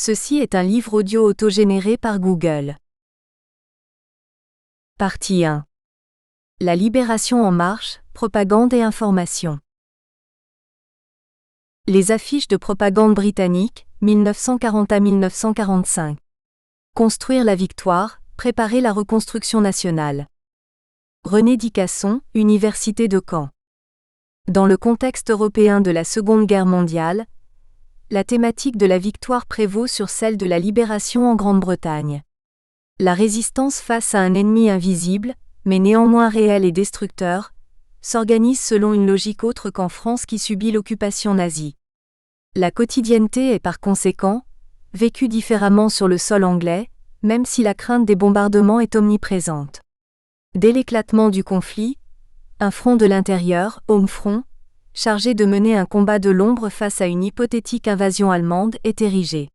Ceci est un livre audio autogénéré par Google. Partie 1. La Libération en marche, propagande et information. Les affiches de propagande britannique, 1940 à 1945. Construire la victoire, préparer la reconstruction nationale. René Dicasson, Université de Caen. Dans le contexte européen de la Seconde Guerre mondiale, la thématique de la victoire prévaut sur celle de la libération en Grande-Bretagne. La résistance face à un ennemi invisible, mais néanmoins réel et destructeur, s'organise selon une logique autre qu'en France qui subit l'occupation nazie. La quotidienneté est par conséquent vécue différemment sur le sol anglais, même si la crainte des bombardements est omniprésente. Dès l'éclatement du conflit, un front de l'intérieur, Home Front, chargé de mener un combat de l'ombre face à une hypothétique invasion allemande, est érigé.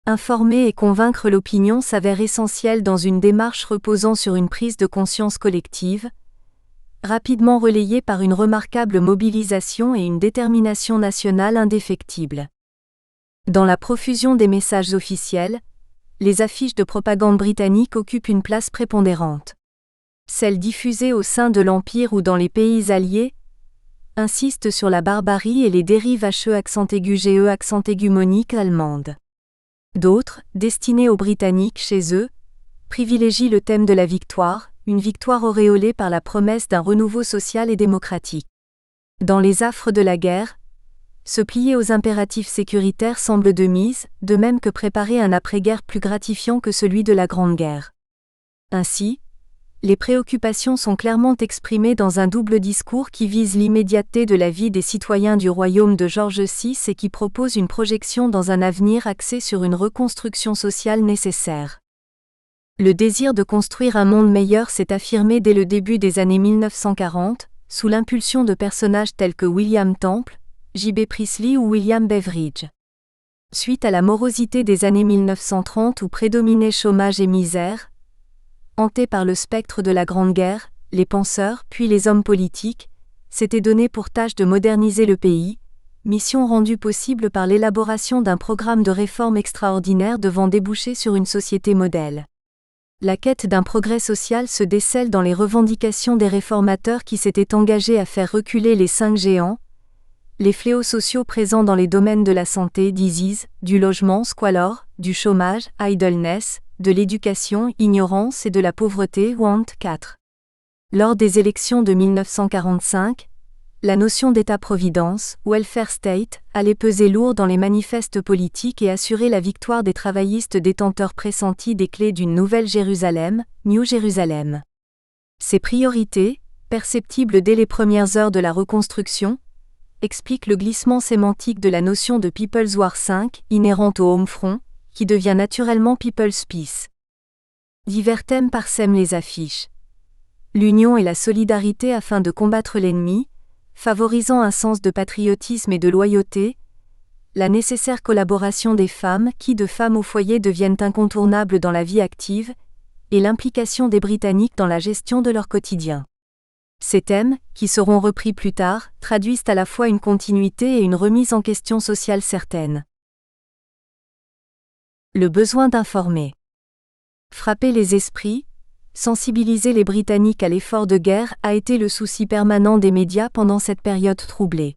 Informer et convaincre l'opinion s'avère essentiel dans une démarche reposant sur une prise de conscience collective, rapidement relayée par une remarquable mobilisation et une détermination nationale indéfectible. Dans la profusion des messages officiels, les affiches de propagande britannique occupent une place prépondérante. Celles diffusées au sein de l'Empire ou dans les pays alliés insistent sur la barbarie et les dérives HE monique allemandes. D'autres, destinées aux Britanniques chez eux, privilégient le thème de la victoire, une victoire auréolée par la promesse d'un renouveau social et démocratique. Dans les affres de la guerre, se plier aux impératifs sécuritaires semble de mise, de même que préparer un après-guerre plus gratifiant que celui de la Grande Guerre. Ainsi, les préoccupations sont clairement exprimées dans un double discours qui vise l'immédiateté de la vie des citoyens du royaume de George VI et qui propose une projection dans un avenir axé sur une reconstruction sociale nécessaire. Le désir de construire un monde meilleur s'est affirmé dès le début des années 1940, sous l'impulsion de personnages tels que William Temple, J.B. Priestley ou William Beveridge. Suite à la morosité des années 1930 où prédominaient chômage et misère, hantés par le spectre de la Grande Guerre, les penseurs, puis les hommes politiques, s'étaient donné pour tâche de moderniser le pays, mission rendue possible par l'élaboration d'un programme de réforme extraordinaire devant déboucher sur une société modèle. La quête d'un progrès social se décèle dans les revendications des réformateurs qui s'étaient engagés à faire reculer les 5 géants, les fléaux sociaux présents dans les domaines de la santé, disease, du logement, squalor, du chômage, idleness, de l'éducation, ignorance et de la pauvreté, want 4. Lors des élections de 1945, la notion d'État-providence, welfare state, allait peser lourd dans les manifestes politiques et assurer la victoire des travaillistes détenteurs pressentis des clés d'une nouvelle Jérusalem, New Jérusalem. Ces priorités, perceptibles dès les premières heures de la reconstruction, expliquent le glissement sémantique de la notion de People's War 5, inhérente au Home Front, qui devient naturellement People's Peace. Divers thèmes parsèment les affiches. L'union et la solidarité afin de combattre l'ennemi, favorisant un sens de patriotisme et de loyauté, la nécessaire collaboration des femmes qui de femmes au foyer deviennent incontournables dans la vie active, et l'implication des Britanniques dans la gestion de leur quotidien. Ces thèmes, qui seront repris plus tard, traduisent à la fois une continuité et une remise en question sociale certaine. Le besoin d'informer. Frapper les esprits, sensibiliser les Britanniques à l'effort de guerre a été le souci permanent des médias pendant cette période troublée.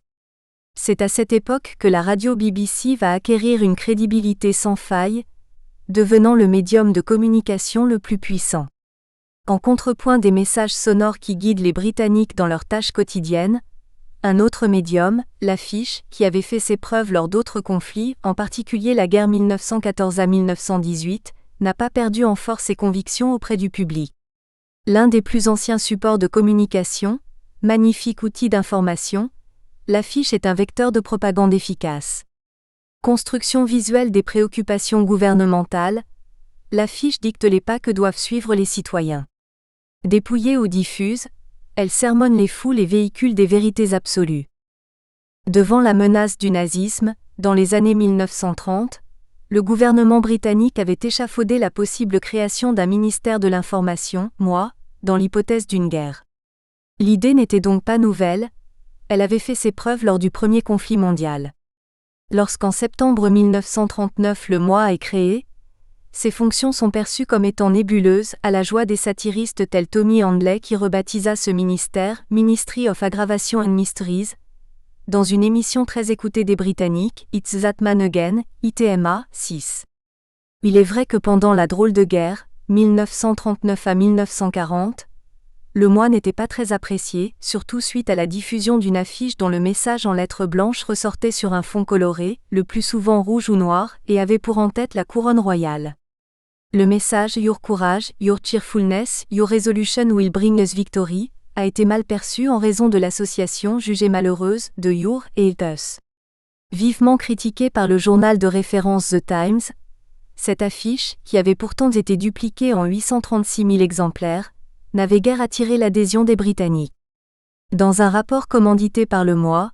C'est à cette époque que la radio BBC va acquérir une crédibilité sans faille, devenant le médium de communication le plus puissant. En contrepoint des messages sonores qui guident les Britanniques dans leurs tâches quotidiennes, un autre médium, l'affiche, qui avait fait ses preuves lors d'autres conflits, en particulier la guerre 1914 à 1918, n'a pas perdu en force et conviction auprès du public. L'un des plus anciens supports de communication, magnifique outil d'information, l'affiche est un vecteur de propagande efficace. Construction visuelle des préoccupations gouvernementales, l'affiche dicte les pas que doivent suivre les citoyens. Dépouillée ou diffuse, elle sermonne les foules et véhicule des vérités absolues. Devant la menace du nazisme, dans les années 1930, le gouvernement britannique avait échafaudé la possible création d'un ministère de l'information, MOI, dans l'hypothèse d'une guerre. L'idée n'était donc pas nouvelle, elle avait fait ses preuves lors du premier conflit mondial. Lorsqu'en septembre 1939 le mois est créé, ses fonctions sont perçues comme étant nébuleuses, à la joie des satiristes tels Tommy Handley qui rebaptisa ce ministère Ministry of Aggravation and Mysteries. Dans une émission très écoutée des Britanniques, It's That Man Again, ITMA 6. Il est vrai que pendant la drôle de guerre, 1939 à 1940, le mois n'était pas très apprécié, surtout suite à la diffusion d'une affiche dont le message en lettres blanches ressortait sur un fond coloré, le plus souvent rouge ou noir, et avait pour en-tête la couronne royale. Le message Your courage, your cheerfulness, your resolution will bring us victory a été mal perçu en raison de l'association jugée malheureuse de Your et Us. Vivement critiquée par le journal de référence The Times, cette affiche, qui avait pourtant été dupliquée en 836 000 exemplaires, n'avait guère attiré l'adhésion des Britanniques. Dans un rapport commandité par le mois,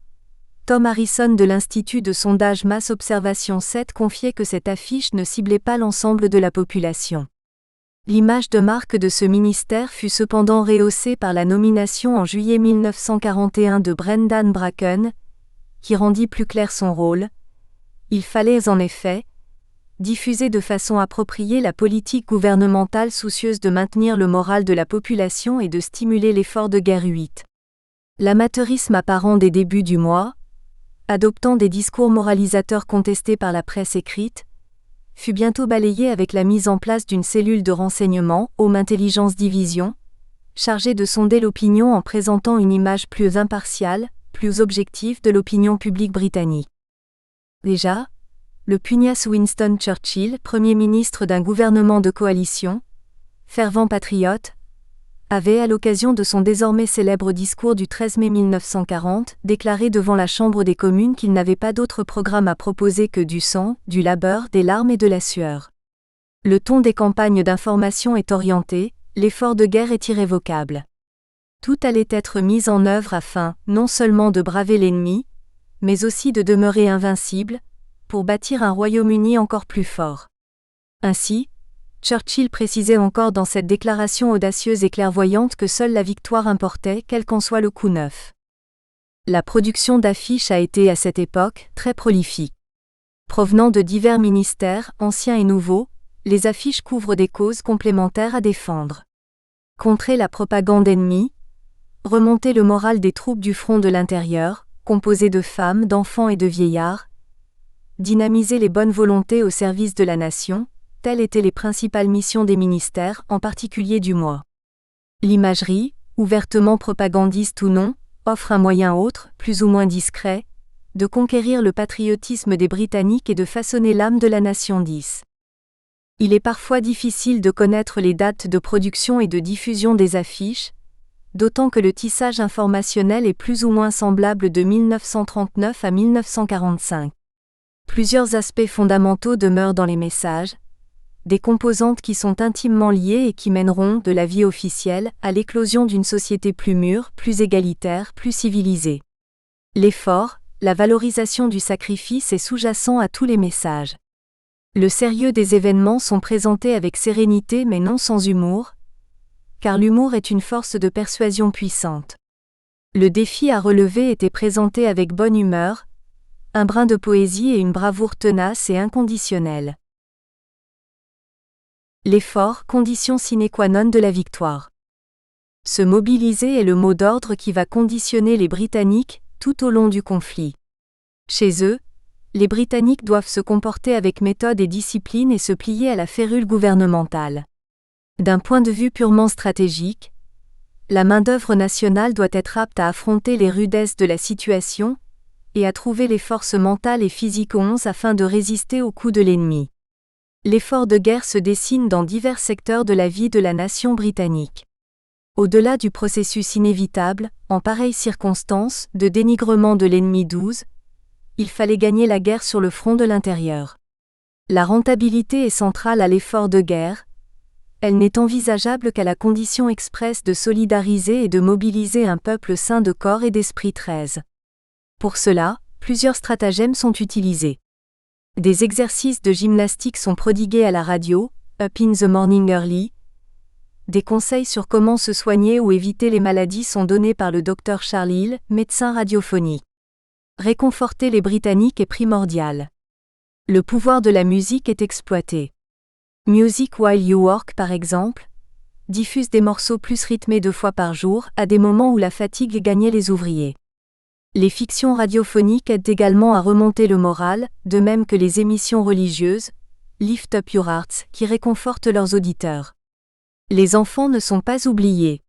Tom Harrison de l'Institut de sondage Mass Observation 7 confiait que cette affiche ne ciblait pas l'ensemble de la population. L'image de marque de ce ministère fut cependant rehaussée par la nomination en juillet 1941 de Brendan Bracken, qui rendit plus clair son rôle. Il fallait en effet diffuser de façon appropriée la politique gouvernementale soucieuse de maintenir le moral de la population et de stimuler l'effort de guerre 8. L'amateurisme apparent des débuts du mois, adoptant des discours moralisateurs contestés par la presse écrite, fut bientôt balayé avec la mise en place d'une cellule de renseignement, Home Intelligence Division, chargée de sonder l'opinion en présentant une image plus impartiale, plus objective de l'opinion publique britannique. Déjà, le pugnace Winston Churchill, Premier ministre d'un gouvernement de coalition, fervent patriote, avait, à l'occasion de son désormais célèbre discours du 13 mai 1940, déclaré devant la Chambre des communes qu'il n'avait pas d'autre programme à proposer que du sang, du labeur, des larmes et de la sueur. Le ton des campagnes d'information est orienté, l'effort de guerre est irrévocable. Tout allait être mis en œuvre afin, non seulement de braver l'ennemi, mais aussi de demeurer invincible, pour bâtir un Royaume-Uni encore plus fort. Ainsi, Churchill précisait encore dans cette déclaration audacieuse et clairvoyante que seule la victoire importait, quel qu'en soit le coût neuf. La production d'affiches a été à cette époque très prolifique. Provenant de divers ministères, anciens et nouveaux, les affiches couvrent des causes complémentaires à défendre. Contrer la propagande ennemie, remonter le moral des troupes du front de l'intérieur, composées de femmes, d'enfants et de vieillards, dynamiser les bonnes volontés au service de la nation, telles étaient les principales missions des ministères, en particulier du mois. L'imagerie, ouvertement propagandiste ou non, offre un moyen autre, plus ou moins discret, de conquérir le patriotisme des Britanniques et de façonner l'âme de la nation 10. Il est parfois difficile de connaître les dates de production et de diffusion des affiches, d'autant que le tissage informationnel est plus ou moins semblable de 1939 à 1945. Plusieurs aspects fondamentaux demeurent dans les messages, des composantes qui sont intimement liées et qui mèneront, de la vie officielle, à l'éclosion d'une société plus mûre, plus égalitaire, plus civilisée. L'effort, la valorisation du sacrifice est sous-jacent à tous les messages. Le sérieux des événements sont présentés avec sérénité mais non sans humour, car l'humour est une force de persuasion puissante. Le défi à relever était présenté avec bonne humeur, un brin de poésie et une bravoure tenace et inconditionnelle. L'effort, condition sine qua non de la victoire. Se mobiliser est le mot d'ordre qui va conditionner les Britanniques tout au long du conflit. Chez eux, les Britanniques doivent se comporter avec méthode et discipline et se plier à la férule gouvernementale. D'un point de vue purement stratégique, la main-d'œuvre nationale doit être apte à affronter les rudesses de la situation et à trouver les forces mentales et physiques afin de résister aux coups de l'ennemi. L'effort de guerre se dessine dans divers secteurs de la vie de la nation britannique. Au-delà du processus inévitable, en pareilles circonstances, de dénigrement de l'ennemi 12, il fallait gagner la guerre sur le front de l'intérieur. La rentabilité est centrale à l'effort de guerre. Elle n'est envisageable qu'à la condition expresse de solidariser et de mobiliser un peuple sain de corps et d'esprit 13. Pour cela, plusieurs stratagèmes sont utilisés. Des exercices de gymnastique sont prodigués à la radio, Up in the Morning Early. Des conseils sur comment se soigner ou éviter les maladies sont donnés par le Dr Charles Hill, médecin radiophonique. Réconforter les Britanniques est primordial. Le pouvoir de la musique est exploité. Music While You Work par exemple, diffuse des morceaux plus rythmés 2 fois par jour à des moments où la fatigue gagnait les ouvriers. Les fictions radiophoniques aident également à remonter le moral, de même que les émissions religieuses, Lift Up Your Hearts, qui réconfortent leurs auditeurs. Les enfants ne sont pas oubliés.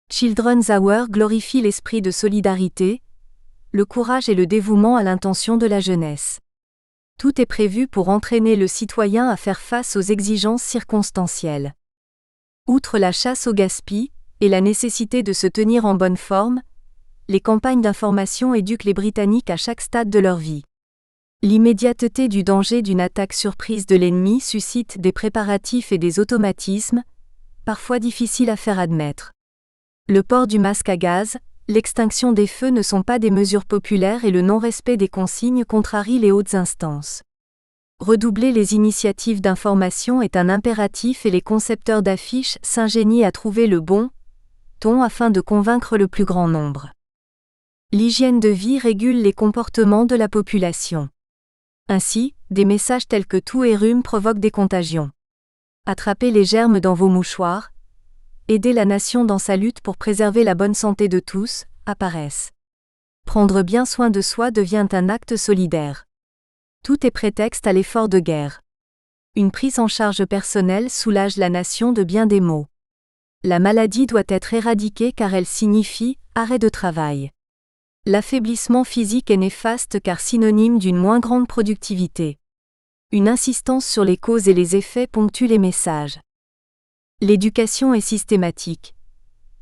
Children's Hour glorifie l'esprit de solidarité, le courage et le dévouement à l'intention de la jeunesse. Tout est prévu pour entraîner le citoyen à faire face aux exigences circonstancielles. Outre la chasse au gaspillage et la nécessité de se tenir en bonne forme, les campagnes d'information éduquent les Britanniques à chaque stade de leur vie. L'immédiateté du danger d'une attaque surprise de l'ennemi suscite des préparatifs et des automatismes, parfois difficiles à faire admettre. Le port du masque à gaz, l'extinction des feux ne sont pas des mesures populaires et le non-respect des consignes contrarie les hautes instances. Redoubler les initiatives d'information est un impératif et les concepteurs d'affiches s'ingénient à trouver le bon ton afin de convaincre le plus grand nombre. L'hygiène de vie régule les comportements de la population. Ainsi, des messages tels que toux et rhume provoquent des contagions. Attrapez les germes dans vos mouchoirs, aidez la nation dans sa lutte pour préserver la bonne santé de tous, apparaissent. Prendre bien soin de soi devient un acte solidaire. Tout est prétexte à l'effort de guerre. Une prise en charge personnelle soulage la nation de bien des maux. La maladie doit être éradiquée car elle signifie arrêt de travail. L'affaiblissement physique est néfaste car synonyme d'une moins grande productivité. Une insistance sur les causes et les effets ponctue les messages. L'éducation est systématique.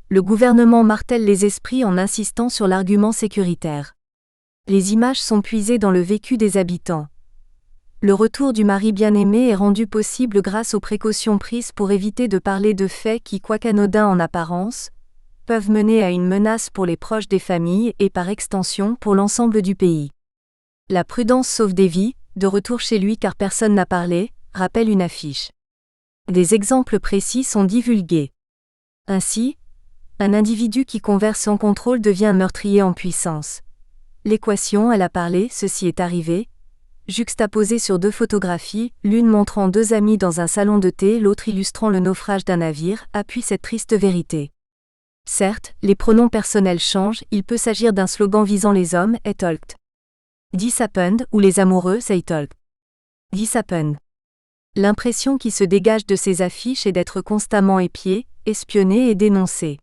Le gouvernement martèle les esprits en insistant sur l'argument sécuritaire. Les images sont puisées dans le vécu des habitants. Le retour du mari bien-aimé est rendu possible grâce aux précautions prises pour éviter de parler de faits qui, quoiqu'anodins en apparence, peuvent mener à une menace pour les proches des familles et par extension pour l'ensemble du pays. La prudence sauve des vies, de retour chez lui car personne n'a parlé, rappelle une affiche. Des exemples précis sont divulgués. Ainsi, un individu qui converse sans contrôle devient un meurtrier en puissance. L'équation elle a parlé, ceci est arrivé, juxtaposée sur 2 photographies, l'une montrant 2 amis dans un salon de thé, l'autre illustrant le naufrage d'un navire, appuie cette triste vérité. Certes, les pronoms personnels changent, il peut s'agir d'un slogan visant les hommes, et talked. This happened, ou les amoureux, say talked. This happened. L'impression qui se dégage de ces affiches est d'être constamment épié, espionné et dénoncé.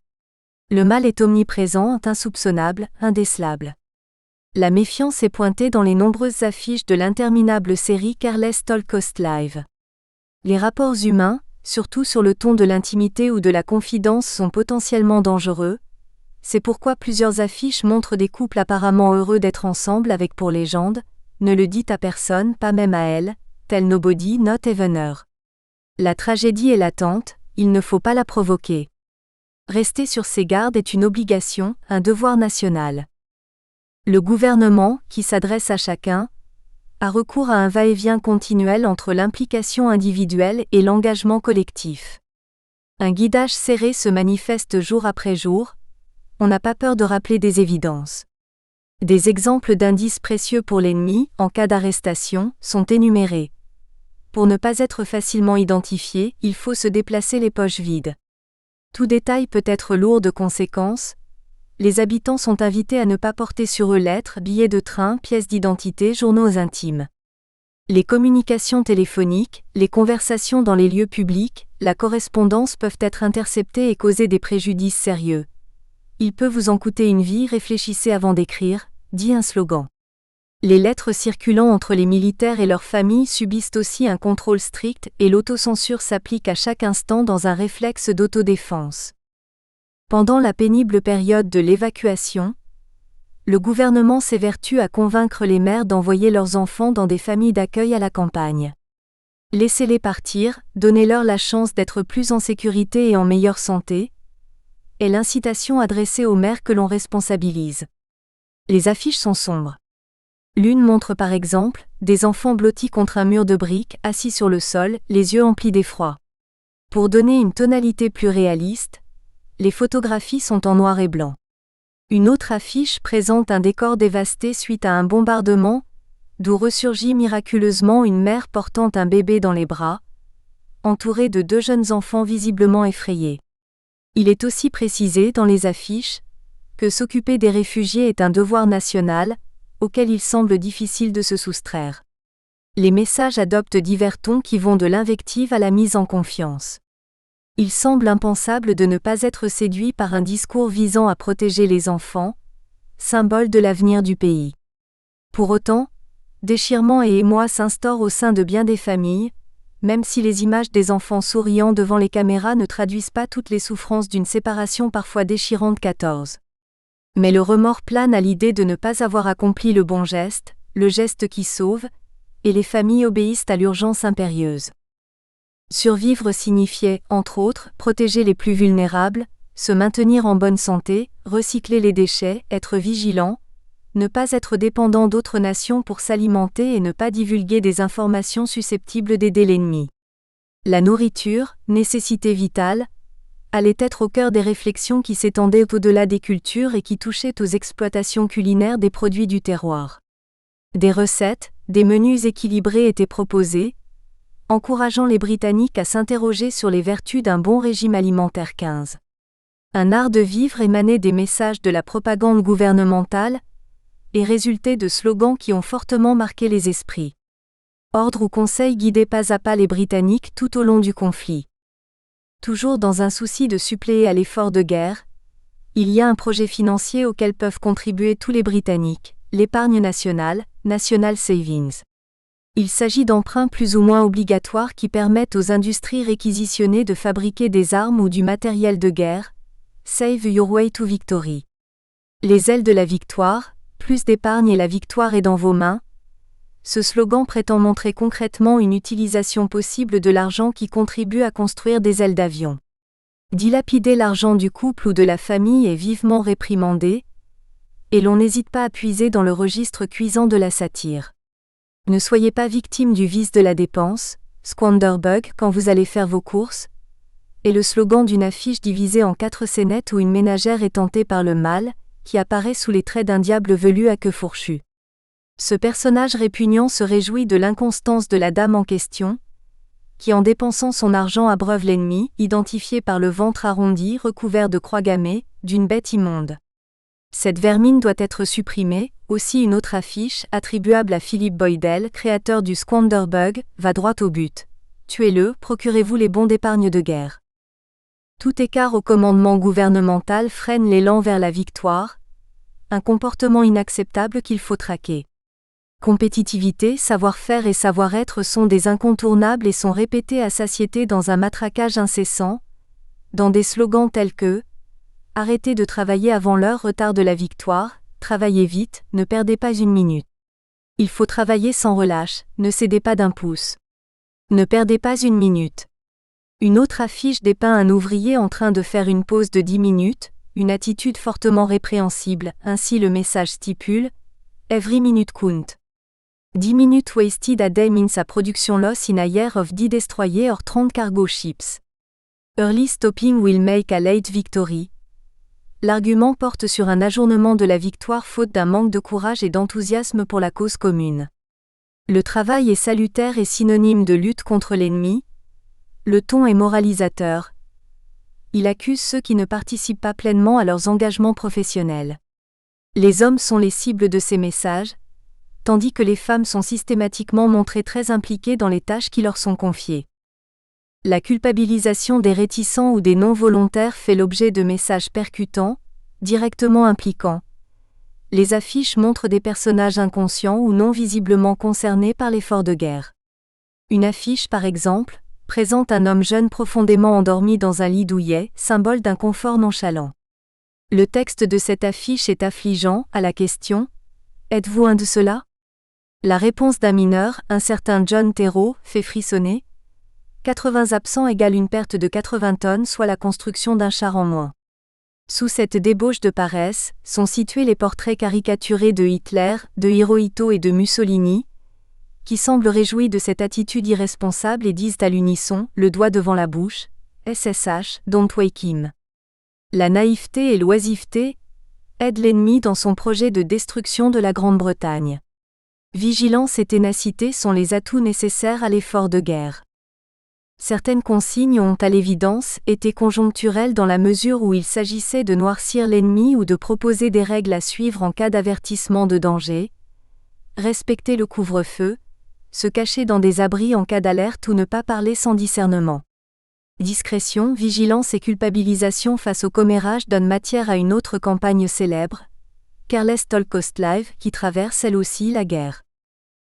Le mal est omniprésent, insoupçonnable, indécelable. La méfiance est pointée dans les nombreuses affiches de l'interminable série Careless Talk Live. Les rapports humains, surtout sur le ton de l'intimité ou de la confidence, sont potentiellement dangereux. C'est pourquoi plusieurs affiches montrent des couples apparemment heureux d'être ensemble avec pour légende « Ne le dites à personne, pas même à elle, tel nobody, not even her ». La tragédie est latente, il ne faut pas la provoquer. Rester sur ses gardes est une obligation, un devoir national. Le gouvernement, qui s'adresse à chacun, a recours à un va-et-vient continuel entre l'implication individuelle et l'engagement collectif. Un guidage serré se manifeste jour après jour, on n'a pas peur de rappeler des évidences. Des exemples d'indices précieux pour l'ennemi, en cas d'arrestation, sont énumérés. Pour ne pas être facilement identifié, il faut se déplacer les poches vides. Tout détail peut être lourd de conséquences. Les habitants sont invités à ne pas porter sur eux lettres, billets de train, pièces d'identité, journaux intimes. Les communications téléphoniques, les conversations dans les lieux publics, la correspondance peuvent être interceptées et causer des préjudices sérieux. Il peut vous en coûter une vie, réfléchissez avant d'écrire, dit un slogan. Les lettres circulant entre les militaires et leurs familles subissent aussi un contrôle strict et l'autocensure s'applique à chaque instant dans un réflexe d'autodéfense. Pendant la pénible période de l'évacuation, le gouvernement s'évertue à convaincre les mères d'envoyer leurs enfants dans des familles d'accueil à la campagne. Laissez-les partir, donnez-leur la chance d'être plus en sécurité et en meilleure santé, est l'incitation adressée aux mères que l'on responsabilise. Les affiches sont sombres. L'une montre par exemple des enfants blottis contre un mur de briques, assis sur le sol, les yeux emplis d'effroi. Pour donner une tonalité plus réaliste, les photographies sont en noir et blanc. Une autre affiche présente un décor dévasté suite à un bombardement, d'où ressurgit miraculeusement une mère portant un bébé dans les bras, entourée de 2 jeunes enfants visiblement effrayés. Il est aussi précisé dans les affiches que s'occuper des réfugiés est un devoir national, auquel il semble difficile de se soustraire. Les messages adoptent divers tons qui vont de l'invective à la mise en confiance. Il semble impensable de ne pas être séduit par un discours visant à protéger les enfants, symbole de l'avenir du pays. Pour autant, déchirement et émoi s'instaurent au sein de bien des familles, même si les images des enfants souriant devant les caméras ne traduisent pas toutes les souffrances d'une séparation parfois déchirante. 14. Mais le remords plane à l'idée de ne pas avoir accompli le bon geste, le geste qui sauve, et les familles obéissent à l'urgence impérieuse. Survivre signifiait, entre autres, protéger les plus vulnérables, se maintenir en bonne santé, recycler les déchets, être vigilant, ne pas être dépendant d'autres nations pour s'alimenter et ne pas divulguer des informations susceptibles d'aider l'ennemi. La nourriture, nécessité vitale, allait être au cœur des réflexions qui s'étendaient au-delà des cultures et qui touchaient aux exploitations culinaires des produits du terroir. Des recettes, des menus équilibrés étaient proposés, encourageant les Britanniques à s'interroger sur les vertus d'un bon régime alimentaire. 15. Un art de vivre émanait des messages de la propagande gouvernementale et résultait de slogans qui ont fortement marqué les esprits. Ordre ou conseil guidait pas à pas les Britanniques tout au long du conflit. Toujours dans un souci de suppléer à l'effort de guerre, il y a un projet financier auquel peuvent contribuer tous les Britanniques, l'épargne nationale, National Savings. Il s'agit d'emprunts plus ou moins obligatoires qui permettent aux industries réquisitionnées de fabriquer des armes ou du matériel de guerre. Save your way to victory. Les ailes de la victoire, plus d'épargne et la victoire est dans vos mains. Ce slogan prétend montrer concrètement une utilisation possible de l'argent qui contribue à construire des ailes d'avion. Dilapider l'argent du couple ou de la famille est vivement réprimandé, et l'on n'hésite pas à puiser dans le registre cuisant de la satire. Ne soyez pas victime du vice de la dépense, squanderbug quand vous allez faire vos courses, est le slogan d'une affiche divisée en 4 scénettes où une ménagère est tentée par le mal, qui apparaît sous les traits d'un diable velu à queue fourchue. Ce personnage répugnant se réjouit de l'inconstance de la dame en question, qui en dépensant son argent abreuve l'ennemi, identifié par le ventre arrondi recouvert de croix gammées, d'une bête immonde. Cette vermine doit être supprimée. Aussi une autre affiche, attribuable à Philip Boydell, créateur du Squanderbug, va droit au but. Tuez-le, procurez-vous les bons d'épargne de guerre. Tout écart au commandement gouvernemental freine l'élan vers la victoire, un comportement inacceptable qu'il faut traquer. Compétitivité, savoir-faire et savoir-être sont des incontournables et sont répétés à satiété dans un matraquage incessant, dans des slogans tels que « Arrêtez de travailler avant l'heure, retarde la victoire », travaillez vite, ne perdez pas une minute. Il faut travailler sans relâche, ne cédez pas d'un pouce. Ne perdez pas une minute. Une autre affiche dépeint un ouvrier en train de faire une pause de 10 minutes, une attitude fortement répréhensible, ainsi le message stipule « Every minute count ». 10 minutes wasted a day means a production loss in a year of 10 destroyers or 30 cargo ships. Early stopping will make a late victory. L'argument porte sur un ajournement de la victoire faute d'un manque de courage et d'enthousiasme pour la cause commune. Le travail est salutaire et synonyme de lutte contre l'ennemi. Le ton est moralisateur. Il accuse ceux qui ne participent pas pleinement à leurs engagements professionnels. Les hommes sont les cibles de ces messages, tandis que les femmes sont systématiquement montrées très impliquées dans les tâches qui leur sont confiées. La culpabilisation des réticents ou des non-volontaires fait l'objet de messages percutants, directement impliquants. Les affiches montrent des personnages inconscients ou non visiblement concernés par l'effort de guerre. Une affiche, par exemple, présente un homme jeune profondément endormi dans un lit douillet, symbole d'un confort nonchalant. Le texte de cette affiche est affligeant. À la question « Êtes-vous un de ceux-là ?» La réponse d'un mineur, un certain John Terreau, fait frissonner. 80 absents égale une perte de 80 tonnes, soit la construction d'un char en moins. Sous cette débauche de paresse, sont situés les portraits caricaturés de Hitler, de Hirohito et de Mussolini, qui semblent réjouis de cette attitude irresponsable et disent à l'unisson, le doigt devant la bouche, SSH, don't wake him. La naïveté et l'oisiveté aide l'ennemi dans son projet de destruction de la Grande-Bretagne. Vigilance et ténacité sont les atouts nécessaires à l'effort de guerre. Certaines consignes ont, à l'évidence, été conjoncturelles dans la mesure où il s'agissait de noircir l'ennemi ou de proposer des règles à suivre en cas d'avertissement de danger. Respecter le couvre-feu, se cacher dans des abris en cas d'alerte ou ne pas parler sans discernement. Discrétion, vigilance et culpabilisation face au commérage donnent matière à une autre campagne célèbre, Careless Talk Cost Live, qui traverse elle aussi la guerre.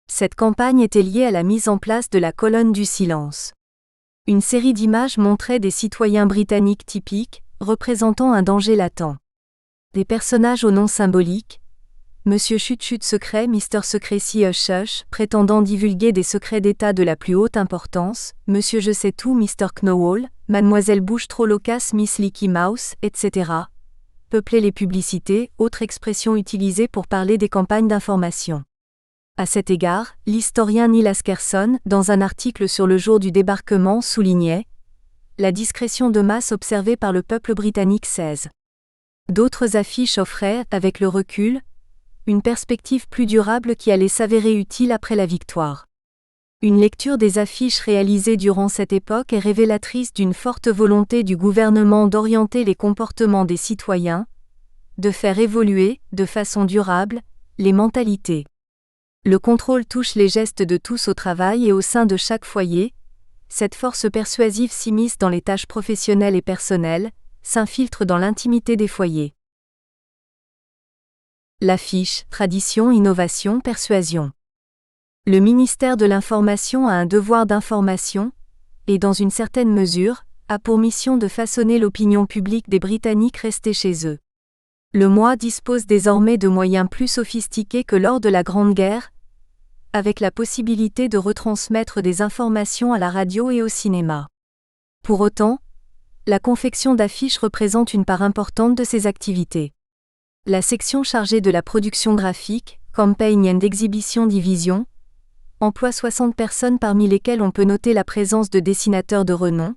Cette campagne était liée à la mise en place de la colonne du silence. Une série d'images montrait des citoyens britanniques typiques, représentant un danger latent. Des personnages au nom symbolique, Monsieur Chut-Chut Secret, Mr. Secrecy Hush Hush, prétendant divulguer des secrets d'État de la plus haute importance, Monsieur Je sais tout, Mr. Knowall, Mademoiselle Bouche trop loquace, Miss Leaky Mouse, etc. Peuplaient les publicités, autre expression utilisée pour parler des campagnes d'information. À cet égard, l'historien Neil Askerson, dans un article sur le jour du débarquement, soulignait « La discrétion de masse observée par le peuple britannique cesse ». D'autres affiches offraient, avec le recul, une perspective plus durable qui allait s'avérer utile après la victoire. Une lecture des affiches réalisées durant cette époque est révélatrice d'une forte volonté du gouvernement d'orienter les comportements des citoyens, de faire évoluer, de façon durable, les mentalités. Le contrôle touche les gestes de tous au travail et au sein de chaque foyer. Cette force persuasive s'immisce dans les tâches professionnelles et personnelles, s'infiltre dans l'intimité des foyers. L'affiche, tradition, innovation, persuasion. Le ministère de l'Information a un devoir d'information, et dans une certaine mesure, a pour mission de façonner l'opinion publique des Britanniques restés chez eux. Le MOI dispose désormais de moyens plus sophistiqués que lors de la Grande Guerre, avec la possibilité de retransmettre des informations à la radio et au cinéma. Pour autant, la confection d'affiches représente une part importante de ces activités. La section chargée de la production graphique, Campaign and Exhibition Division, emploie 60 personnes parmi lesquelles on peut noter la présence de dessinateurs de renom,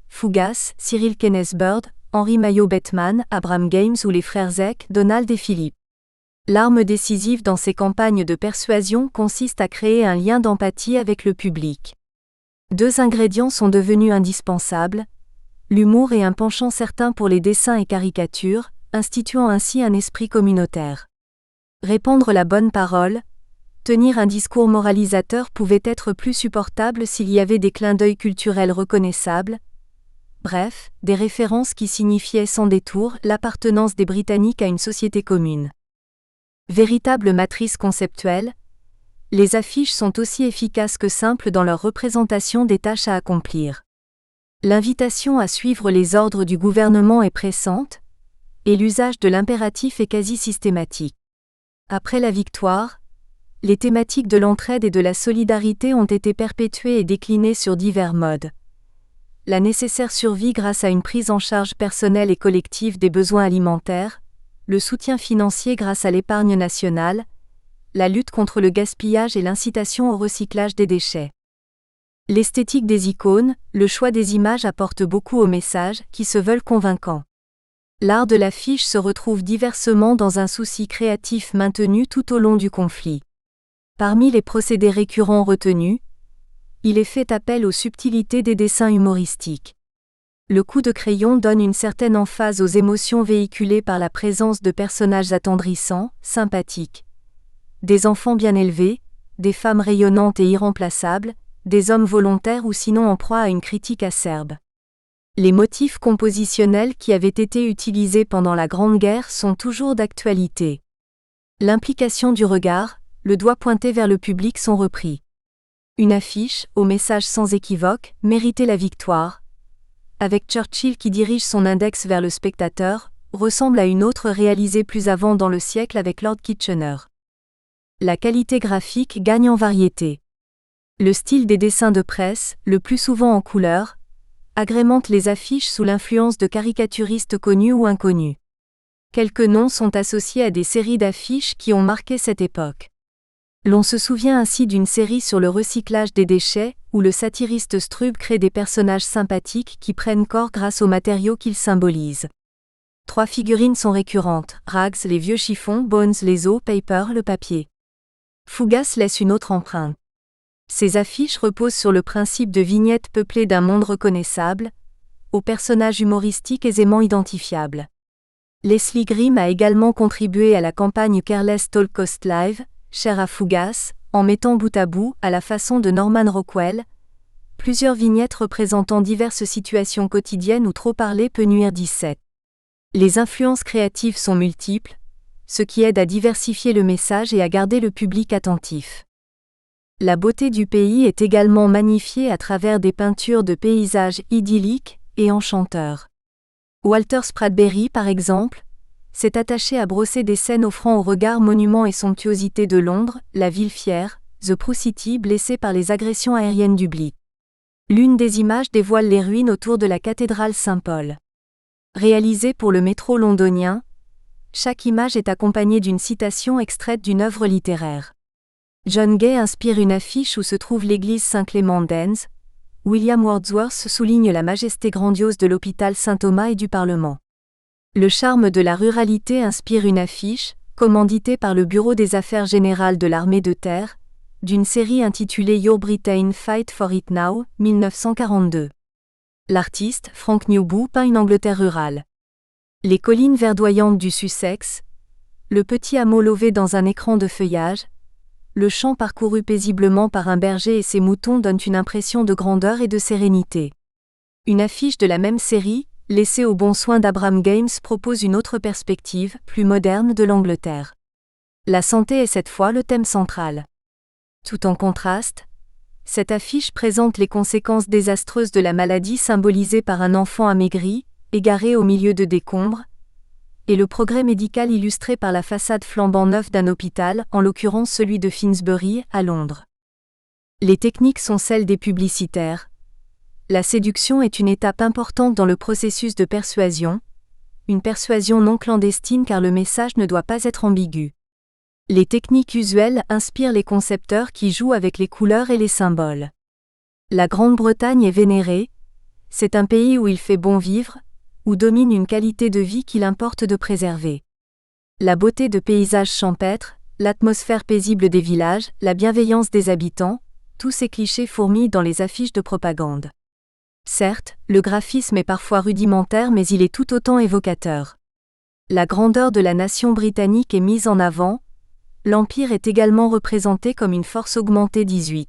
Fougas, Cyril Kenneth Bird, Henry Mayo Bettman, Abraham Games ou les frères Zek, Donald et Philip. L'arme décisive dans ces campagnes de persuasion consiste à créer un lien d'empathie avec le public. Deux ingrédients sont devenus indispensables, l'humour et un penchant certain pour les dessins et caricatures, instituant ainsi un esprit communautaire. Répandre la bonne parole, tenir un discours moralisateur pouvait être plus supportable s'il y avait des clins d'œil culturels reconnaissables, bref, des références qui signifiaient sans détour l'appartenance des Britanniques à une société commune. Véritable matrice conceptuelle, les affiches sont aussi efficaces que simples dans leur représentation des tâches à accomplir. L'invitation à suivre les ordres du gouvernement est pressante, et l'usage de l'impératif est quasi systématique. Après la victoire, les thématiques de l'entraide et de la solidarité ont été perpétuées et déclinées sur divers modes. La nécessaire survie grâce à une prise en charge personnelle et collective des besoins alimentaires, le soutien financier grâce à l'épargne nationale, la lutte contre le gaspillage et l'incitation au recyclage des déchets. L'esthétique des icônes, le choix des images apporte beaucoup aux messages qui se veulent convaincants. L'art de l'affiche se retrouve diversement dans un souci créatif maintenu tout au long du conflit. Parmi les procédés récurrents retenus, il est fait appel aux subtilités des dessins humoristiques. Le coup de crayon donne une certaine emphase aux émotions véhiculées par la présence de personnages attendrissants, sympathiques. Des enfants bien élevés, des femmes rayonnantes et irremplaçables, des hommes volontaires ou sinon en proie à une critique acerbe. Les motifs compositionnels qui avaient été utilisés pendant la Grande Guerre sont toujours d'actualité. L'implication du regard, le doigt pointé vers le public sont repris. Une affiche, au message sans équivoque, méritait la victoire, avec Churchill qui dirige son index vers le spectateur, ressemble à une autre réalisée plus avant dans le siècle avec Lord Kitchener. La qualité graphique gagne en variété. Le style des dessins de presse, le plus souvent en couleur, agrémente les affiches sous l'influence de caricaturistes connus ou inconnus. Quelques noms sont associés à des séries d'affiches qui ont marqué cette époque. L'on se souvient ainsi d'une série sur le recyclage des déchets, où le satiriste Strub crée des personnages sympathiques qui prennent corps grâce aux matériaux qu'ils symbolisent. 3 figurines sont récurrentes: Rags, les vieux chiffons, Bones, les os, Paper, le papier. Fougas laisse une autre empreinte. Ces affiches reposent sur le principe de vignettes peuplées d'un monde reconnaissable, aux personnages humoristiques aisément identifiables. Leslie Grimm a également contribué à la campagne Careless Talk Cost Live, chère à Fougas, en mettant bout à bout, à la façon de Norman Rockwell, plusieurs vignettes représentant diverses situations quotidiennes où trop parler peut nuire. 17. Les influences créatives sont multiples, ce qui aide à diversifier le message et à garder le public attentif. La beauté du pays est également magnifiée à travers des peintures de paysages idylliques et enchanteurs. Walter Spradberry, par exemple, s'est attaché à brosser des scènes offrant au regard monuments et somptuosités de Londres, la ville fière, The Prue City blessée par les agressions aériennes du Blitz. L'une des images dévoile les ruines autour de la cathédrale Saint-Paul. Réalisée pour le métro londonien, chaque image est accompagnée d'une citation extraite d'une œuvre littéraire. John Gay inspire une affiche où se trouve l'église Saint-Clément d'Enns. William Wordsworth souligne la majesté grandiose de l'hôpital Saint-Thomas et du Parlement. Le charme de la ruralité inspire une affiche, commanditée par le Bureau des Affaires Générales de l'Armée de Terre, d'une série intitulée Your Britain Fight for It Now, 1942. L'artiste, Frank Newby, peint une Angleterre rurale. Les collines verdoyantes du Sussex, le petit hameau lové dans un écran de feuillage, le champ parcouru paisiblement par un berger et ses moutons donnent une impression de grandeur et de sérénité. Une affiche de la même série, laissée aux bons soins d'Abraham Games, propose une autre perspective, plus moderne de l'Angleterre. La santé est cette fois le thème central. Tout en contraste, cette affiche présente les conséquences désastreuses de la maladie symbolisée par un enfant amaigri, égaré au milieu de décombres, et le progrès médical illustré par la façade flambant neuve d'un hôpital, en l'occurrence celui de Finsbury, à Londres. Les techniques sont celles des publicitaires. La séduction est une étape importante dans le processus de persuasion, une persuasion non clandestine car le message ne doit pas être ambigu. Les techniques usuelles inspirent les concepteurs qui jouent avec les couleurs et les symboles. La Grande-Bretagne est vénérée, c'est un pays où il fait bon vivre, où domine une qualité de vie qu'il importe de préserver. La beauté de paysages champêtres, l'atmosphère paisible des villages, la bienveillance des habitants, tous ces clichés fourmillent dans les affiches de propagande. Certes, le graphisme est parfois rudimentaire mais il est tout autant évocateur. La grandeur de la nation britannique est mise en avant, l'Empire est également représenté comme une force augmentée. 18.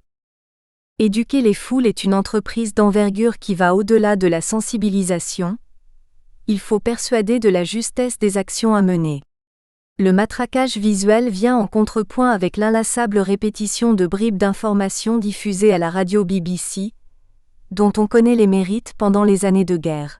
Éduquer les foules est une entreprise d'envergure qui va au-delà de la sensibilisation. Il faut persuader de la justesse des actions à mener. Le matraquage visuel vient en contrepoint avec l'inlassable répétition de bribes d'informations diffusées à la radio BBC, dont on connaît les mérites pendant les années de guerre.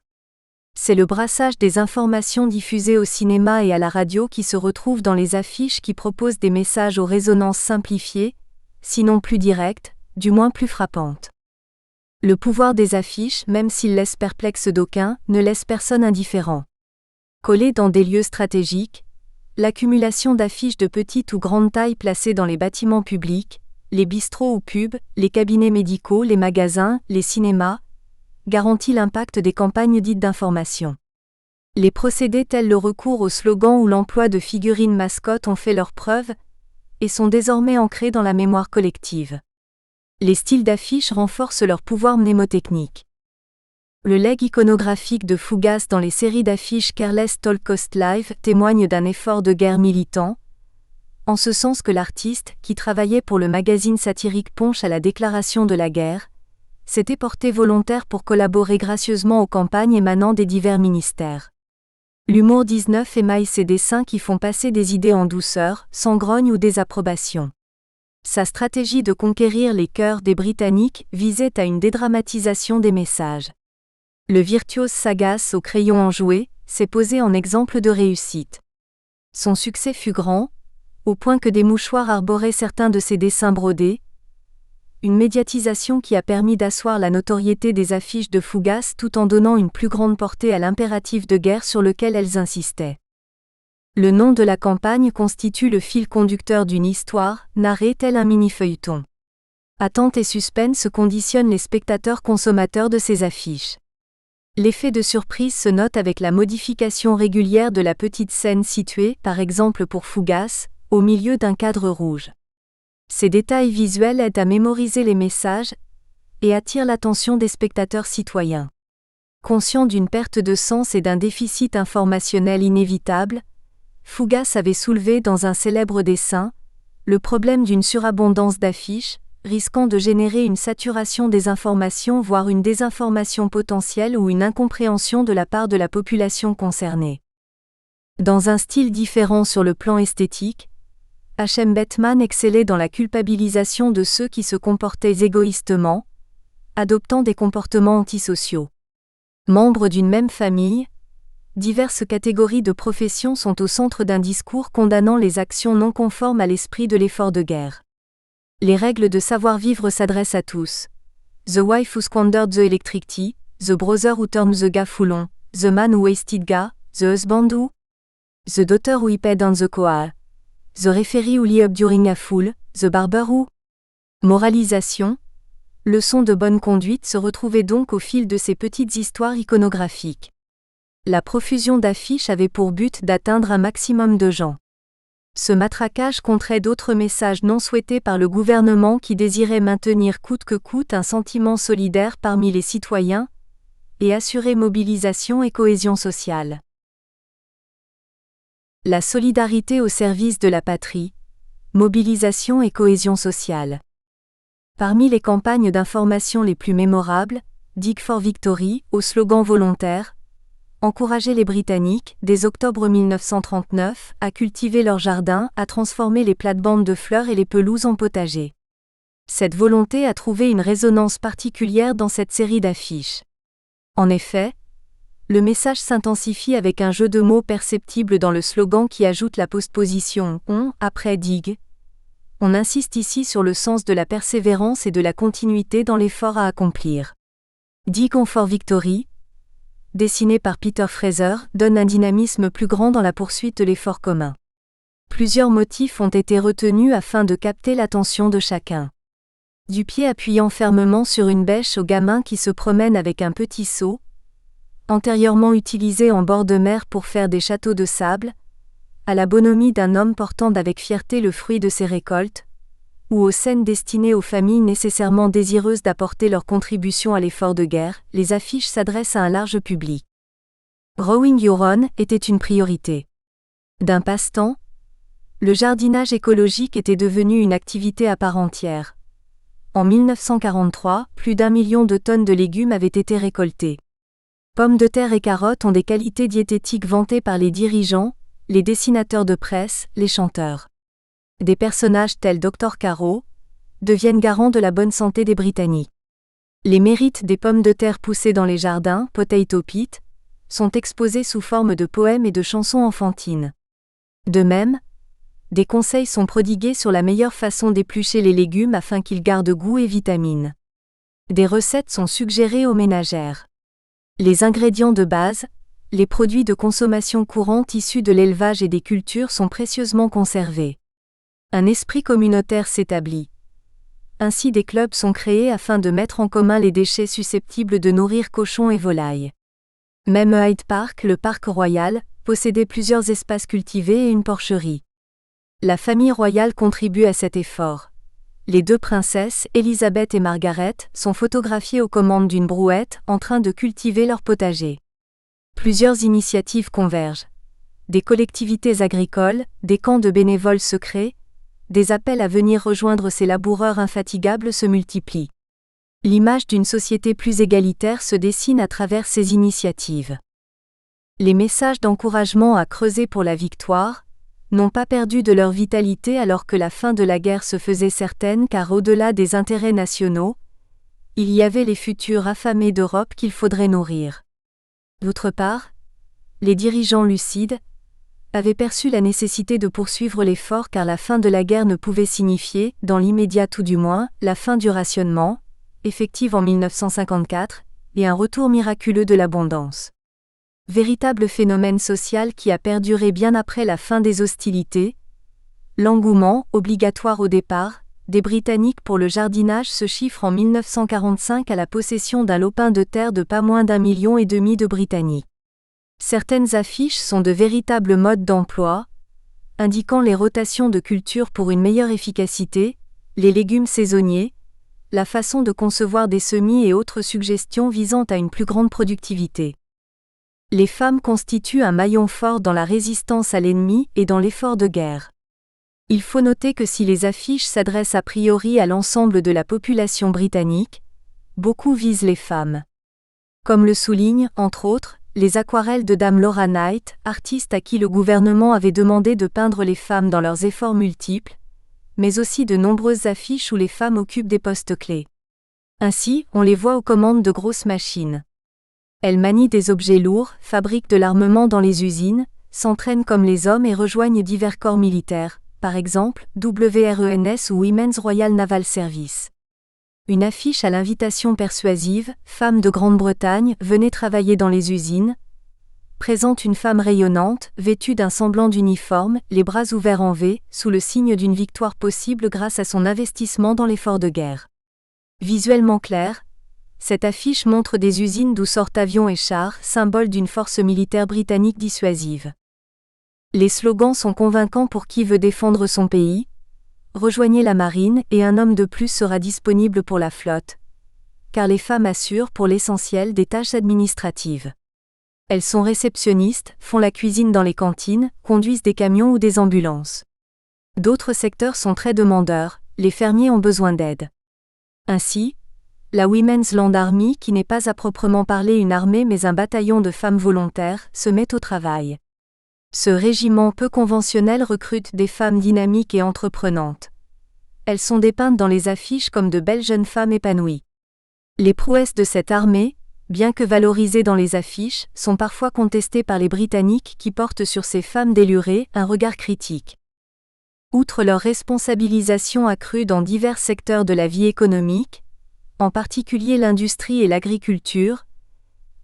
C'est le brassage des informations diffusées au cinéma et à la radio qui se retrouve dans les affiches qui proposent des messages aux résonances simplifiées, sinon plus directes, du moins plus frappantes. Le pouvoir des affiches, même s'il laisse perplexe d'aucuns, ne laisse personne indifférent. Collées dans des lieux stratégiques, l'accumulation d'affiches de petite ou grande taille placées dans les bâtiments publics, les bistrots ou pubs, les cabinets médicaux, les magasins, les cinémas, garantit l'impact des campagnes dites d'information. Les procédés tels le recours au slogan ou l'emploi de figurines mascottes ont fait leurs preuves et sont désormais ancrés dans la mémoire collective. Les styles d'affiches renforcent leur pouvoir mnémotechnique. Le legs iconographique de Fougas dans les séries d'affiches Careless Talk Cost Live témoigne d'un effort de guerre militant, en ce sens que l'artiste, qui travaillait pour le magazine satirique Punch à la déclaration de la guerre, s'était porté volontaire pour collaborer gracieusement aux campagnes émanant des divers ministères. L'humour 19 émaille ses dessins qui font passer des idées en douceur, sans grogne ou désapprobation. Sa stratégie de conquérir les cœurs des Britanniques visait à une dédramatisation des messages. Le virtuose sagace au crayon enjoué s'est posé en exemple de réussite. Son succès fut grand, au point que des mouchoirs arboraient certains de ses dessins brodés, une médiatisation qui a permis d'asseoir la notoriété des affiches de Fougas tout en donnant une plus grande portée à l'impératif de guerre sur lequel elles insistaient. Le nom de la campagne constitue le fil conducteur d'une histoire, narrée tel un mini-feuilleton. Attente et suspense conditionnent les spectateurs consommateurs de ces affiches. L'effet de surprise se note avec la modification régulière de la petite scène située, par exemple pour Fougas, au milieu d'un cadre rouge. Ces détails visuels aident à mémoriser les messages et attirent l'attention des spectateurs citoyens. Conscient d'une perte de sens et d'un déficit informationnel inévitable, Fougas avait soulevé dans un célèbre dessin le problème d'une surabondance d'affiches, risquant de générer une saturation des informations voire une désinformation potentielle ou une incompréhension de la part de la population concernée. Dans un style différent sur le plan esthétique, H.M. Bettman excellait dans la culpabilisation de ceux qui se comportaient égoïstement, adoptant des comportements antisociaux. Membres d'une même famille, diverses catégories de professions sont au centre d'un discours condamnant les actions non conformes à l'esprit de l'effort de guerre. Les règles de savoir-vivre s'adressent à tous. The wife who squandered the electric tea, the brother who turned the gas full, the man who wasted gas, the husband who, the daughter who hipped on the coal, the referee who lit up during a fool, the barber who. Moralisation. Leçon de bonne conduite se retrouvait donc au fil de ces petites histoires iconographiques. La profusion d'affiches avait pour but d'atteindre un maximum de gens. Ce matraquage contrait d'autres messages non souhaités par le gouvernement qui désirait maintenir coûte que coûte un sentiment solidaire parmi les citoyens et assurer mobilisation et cohésion sociale. La solidarité au service de la patrie, mobilisation et cohésion sociale. Parmi les campagnes d'information les plus mémorables, Dig for Victory, au slogan volontaire, encourager les Britanniques, dès octobre 1939, à cultiver leurs jardins, à transformer les plates-bandes de fleurs et les pelouses en potagers. Cette volonté a trouvé une résonance particulière dans cette série d'affiches. En effet, le message s'intensifie avec un jeu de mots perceptible dans le slogan qui ajoute la postposition « on » après « dig ». On insiste ici sur le sens de la persévérance et de la continuité dans l'effort à accomplir. Dig for Victory, dessiné par Peter Fraser, donne un dynamisme plus grand dans la poursuite de l'effort commun. Plusieurs motifs ont été retenus afin de capter l'attention de chacun. Du pied appuyant fermement sur une bêche au gamin qui se promène avec un petit seau, antérieurement utilisé en bord de mer pour faire des châteaux de sable, à la bonhomie d'un homme portant avec fierté le fruit de ses récoltes, ou aux scènes destinées aux familles nécessairement désireuses d'apporter leur contribution à l'effort de guerre, les affiches s'adressent à un large public. Growing Your Own était une priorité. D'un passe-temps, le jardinage écologique était devenu une activité à part entière. En 1943, plus d'1 million de tonnes de légumes avaient été récoltées. Pommes de terre et carottes ont des qualités diététiques vantées par les dirigeants, les dessinateurs de presse, les chanteurs. Des personnages tels Dr Caro deviennent garants de la bonne santé des Britanniques. Les mérites des pommes de terre poussées dans les jardins, Potato Pit, sont exposés sous forme de poèmes et de chansons enfantines. De même, des conseils sont prodigués sur la meilleure façon d'éplucher les légumes afin qu'ils gardent goût et vitamines. Des recettes sont suggérées aux ménagères. Les ingrédients de base, les produits de consommation courante issus de l'élevage et des cultures sont précieusement conservés. Un esprit communautaire s'établit. Ainsi des clubs sont créés afin de mettre en commun les déchets susceptibles de nourrir cochons et volailles. Même Hyde Park, le parc royal, possédait plusieurs espaces cultivés et une porcherie. La famille royale contribue à cet effort. Les deux princesses, Elizabeth et Margaret, sont photographiées aux commandes d'une brouette, en train de cultiver leur potager. Plusieurs initiatives convergent. Des collectivités agricoles, des camps de bénévoles secrets, des appels à venir rejoindre ces laboureurs infatigables se multiplient. L'image d'une société plus égalitaire se dessine à travers ces initiatives. Les messages d'encouragement à creuser pour la victoire n'ont pas perdu de leur vitalité alors que la fin de la guerre se faisait certaine car au-delà des intérêts nationaux, il y avait les futurs affamés d'Europe qu'il faudrait nourrir. D'autre part, les dirigeants lucides avaient perçu la nécessité de poursuivre l'effort car la fin de la guerre ne pouvait signifier, dans l'immédiat tout du moins, la fin du rationnement, effective en 1954, et un retour miraculeux de l'abondance. Véritable phénomène social qui a perduré bien après la fin des hostilités, l'engouement, obligatoire au départ, des Britanniques pour le jardinage se chiffre en 1945 à la possession d'un lopin de terre de pas moins d'1,5 million de Britanniques. Certaines affiches sont de véritables modes d'emploi, indiquant les rotations de culture pour une meilleure efficacité, les légumes saisonniers, la façon de concevoir des semis et autres suggestions visant à une plus grande productivité. Les femmes constituent un maillon fort dans la résistance à l'ennemi et dans l'effort de guerre. Il faut noter que si les affiches s'adressent a priori à l'ensemble de la population britannique, beaucoup visent les femmes. Comme le soulignent, entre autres, les aquarelles de Dame Laura Knight, artiste à qui le gouvernement avait demandé de peindre les femmes dans leurs efforts multiples, mais aussi de nombreuses affiches où les femmes occupent des postes clés. Ainsi, on les voit aux commandes de grosses machines. Elles manient des objets lourds, fabriquent de l'armement dans les usines, s'entraînent comme les hommes et rejoignent divers corps militaires, par exemple, WRENS ou Women's Royal Naval Service. Une affiche à l'invitation persuasive, Femmes de Grande-Bretagne, venez travailler dans les usines, présente une femme rayonnante, vêtue d'un semblant d'uniforme, les bras ouverts en V, sous le signe d'une victoire possible grâce à son investissement dans l'effort de guerre. Visuellement claire, cette affiche montre des usines d'où sortent avions et chars, symbole d'une force militaire britannique dissuasive. Les slogans sont convaincants pour qui veut défendre son pays. Rejoignez la marine et un homme de plus sera disponible pour la flotte, car les femmes assurent pour l'essentiel des tâches administratives. Elles sont réceptionnistes, font la cuisine dans les cantines, conduisent des camions ou des ambulances. D'autres secteurs sont très demandeurs, les fermiers ont besoin d'aide. Ainsi, la Women's Land Army, qui n'est pas à proprement parler une armée mais un bataillon de femmes volontaires, se met au travail. Ce régiment peu conventionnel recrute des femmes dynamiques et entreprenantes. Elles sont dépeintes dans les affiches comme de belles jeunes femmes épanouies. Les prouesses de cette armée, bien que valorisées dans les affiches, sont parfois contestées par les Britanniques qui portent sur ces femmes délurées un regard critique. Outre leur responsabilisation accrue dans divers secteurs de la vie économique, en particulier l'industrie et l'agriculture,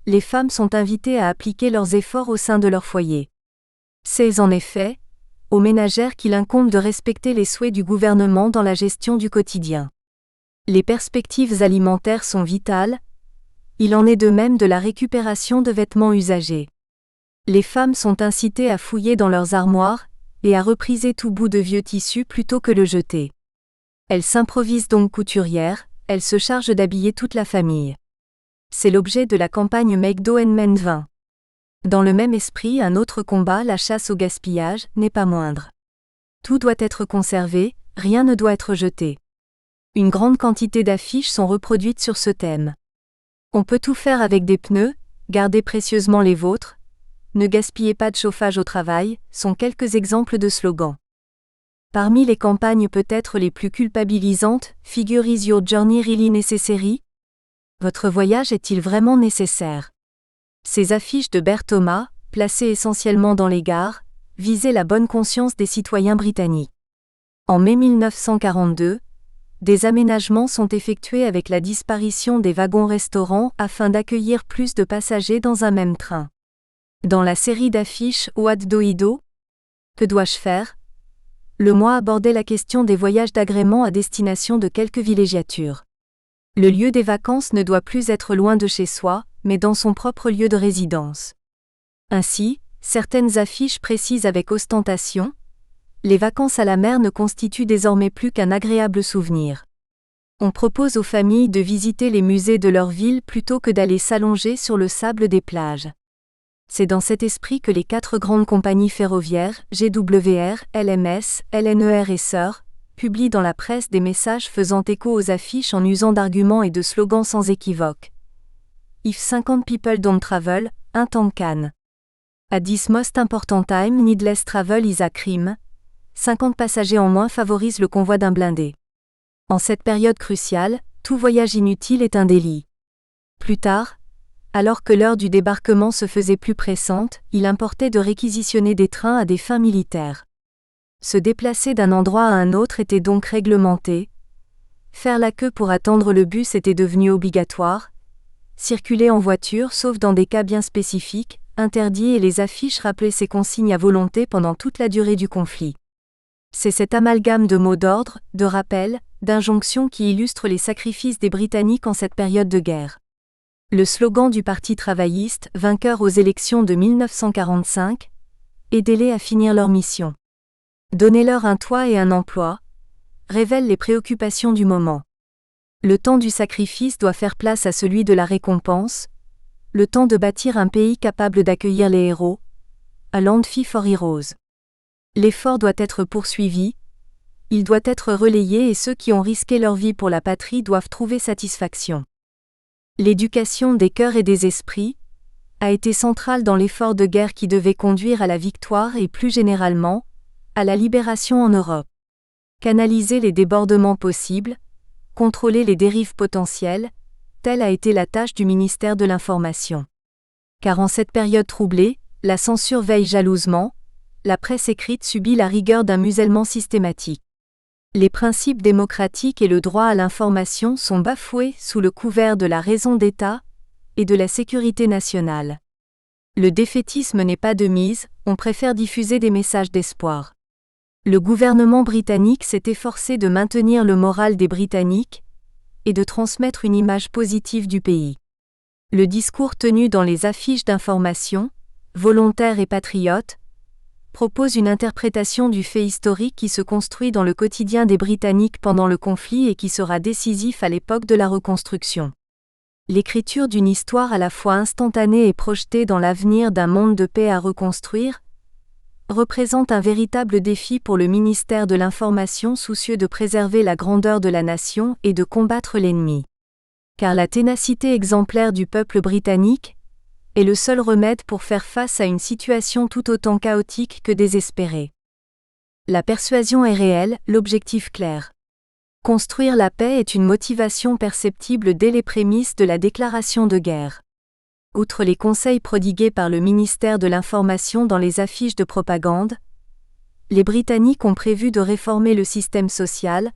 les femmes sont invitées à appliquer leurs efforts au sein de leur foyer. C'est en effet aux ménagères qu'il incombe de respecter les souhaits du gouvernement dans la gestion du quotidien. Les perspectives alimentaires sont vitales, il en est de même de la récupération de vêtements usagés. Les femmes sont incitées à fouiller dans leurs armoires et à repriser tout bout de vieux tissu plutôt que le jeter. Elles s'improvisent donc couturières, elles se chargent d'habiller toute la famille. C'est l'objet de la campagne Make Do and Mend 20. Dans le même esprit, un autre combat, la chasse au gaspillage, n'est pas moindre. Tout doit être conservé, rien ne doit être jeté. Une grande quantité d'affiches sont reproduites sur ce thème. On peut tout faire avec des pneus, gardez précieusement les vôtres, ne gaspillez pas de chauffage au travail, sont quelques exemples de slogans. Parmi les campagnes peut-être les plus culpabilisantes, figure Is your journey really necessary? Votre voyage est-il vraiment nécessaire? Ces affiches de Bert Thomas, placées essentiellement dans les gares, visaient la bonne conscience des citoyens britanniques. En mai 1942, des aménagements sont effectués avec la disparition des wagons-restaurants afin d'accueillir plus de passagers dans un même train. Dans la série d'affiches What do I do? Que dois-je faire? Le mois abordait la question des voyages d'agrément à destination de quelques villégiatures. Le lieu des vacances ne doit plus être loin de chez soi, mais dans son propre lieu de résidence. Ainsi, certaines affiches précisent avec ostentation « Les vacances à la mer ne constituent désormais plus qu'un agréable souvenir ». On propose aux familles de visiter les musées de leur ville plutôt que d'aller s'allonger sur le sable des plages. C'est dans cet esprit que les 4 grandes compagnies ferroviaires, GWR, LMS, LNER et SER, publient dans la presse des messages faisant écho aux affiches en usant d'arguments et de slogans sans équivoque. If 50 people don't travel, un tank can. At this most important time, needless travel is a crime. 50 passagers en moins favorisent le convoi d'un blindé. En cette période cruciale, tout voyage inutile est un délit. Plus tard, alors que l'heure du débarquement se faisait plus pressante, il importait de réquisitionner des trains à des fins militaires. Se déplacer d'un endroit à un autre était donc réglementé. Faire la queue pour attendre le bus était devenu obligatoire. Circuler en voiture, sauf dans des cas bien spécifiques, interdit et les affiches rappelaient ces consignes à volonté pendant toute la durée du conflit. C'est cet amalgame de mots d'ordre, de rappels, d'injonctions qui illustrent les sacrifices des Britanniques en cette période de guerre. Le slogan du Parti travailliste, vainqueur aux élections de 1945, aidez-les à finir leur mission. Donnez-leur un toit et un emploi, révèle les préoccupations du moment. Le temps du sacrifice doit faire place à celui de la récompense, le temps de bâtir un pays capable d'accueillir les héros, a land fit for heroes. L'effort doit être poursuivi, il doit être relayé et ceux qui ont risqué leur vie pour la patrie doivent trouver satisfaction. L'éducation des cœurs et des esprits a été centrale dans l'effort de guerre qui devait conduire à la victoire et plus généralement, à la libération en Europe. Canaliser les débordements possibles, contrôler les dérives potentielles, telle a été la tâche du ministère de l'Information. Car en cette période troublée, la censure veille jalousement, la presse écrite subit la rigueur d'un musellement systématique. Les principes démocratiques et le droit à l'information sont bafoués sous le couvert de la raison d'État et de la sécurité nationale. Le défaitisme n'est pas de mise, on préfère diffuser des messages d'espoir. Le gouvernement britannique s'est efforcé de maintenir le moral des Britanniques et de transmettre une image positive du pays. Le discours tenu dans les affiches d'information, volontaires et patriotes, propose une interprétation du fait historique qui se construit dans le quotidien des Britanniques pendant le conflit et qui sera décisif à l'époque de la reconstruction. L'écriture d'une histoire à la fois instantanée et projetée dans l'avenir d'un monde de paix à reconstruire représente un véritable défi pour le ministère de l'Information soucieux de préserver la grandeur de la nation et de combattre l'ennemi. Car la ténacité exemplaire du peuple britannique est le seul remède pour faire face à une situation tout autant chaotique que désespérée. La persuasion est réelle, l'objectif clair. Construire la paix est une motivation perceptible dès les prémices de la déclaration de guerre. Outre les conseils prodigués par le ministère de l'Information dans les affiches de propagande, les Britanniques ont prévu de réformer le système social,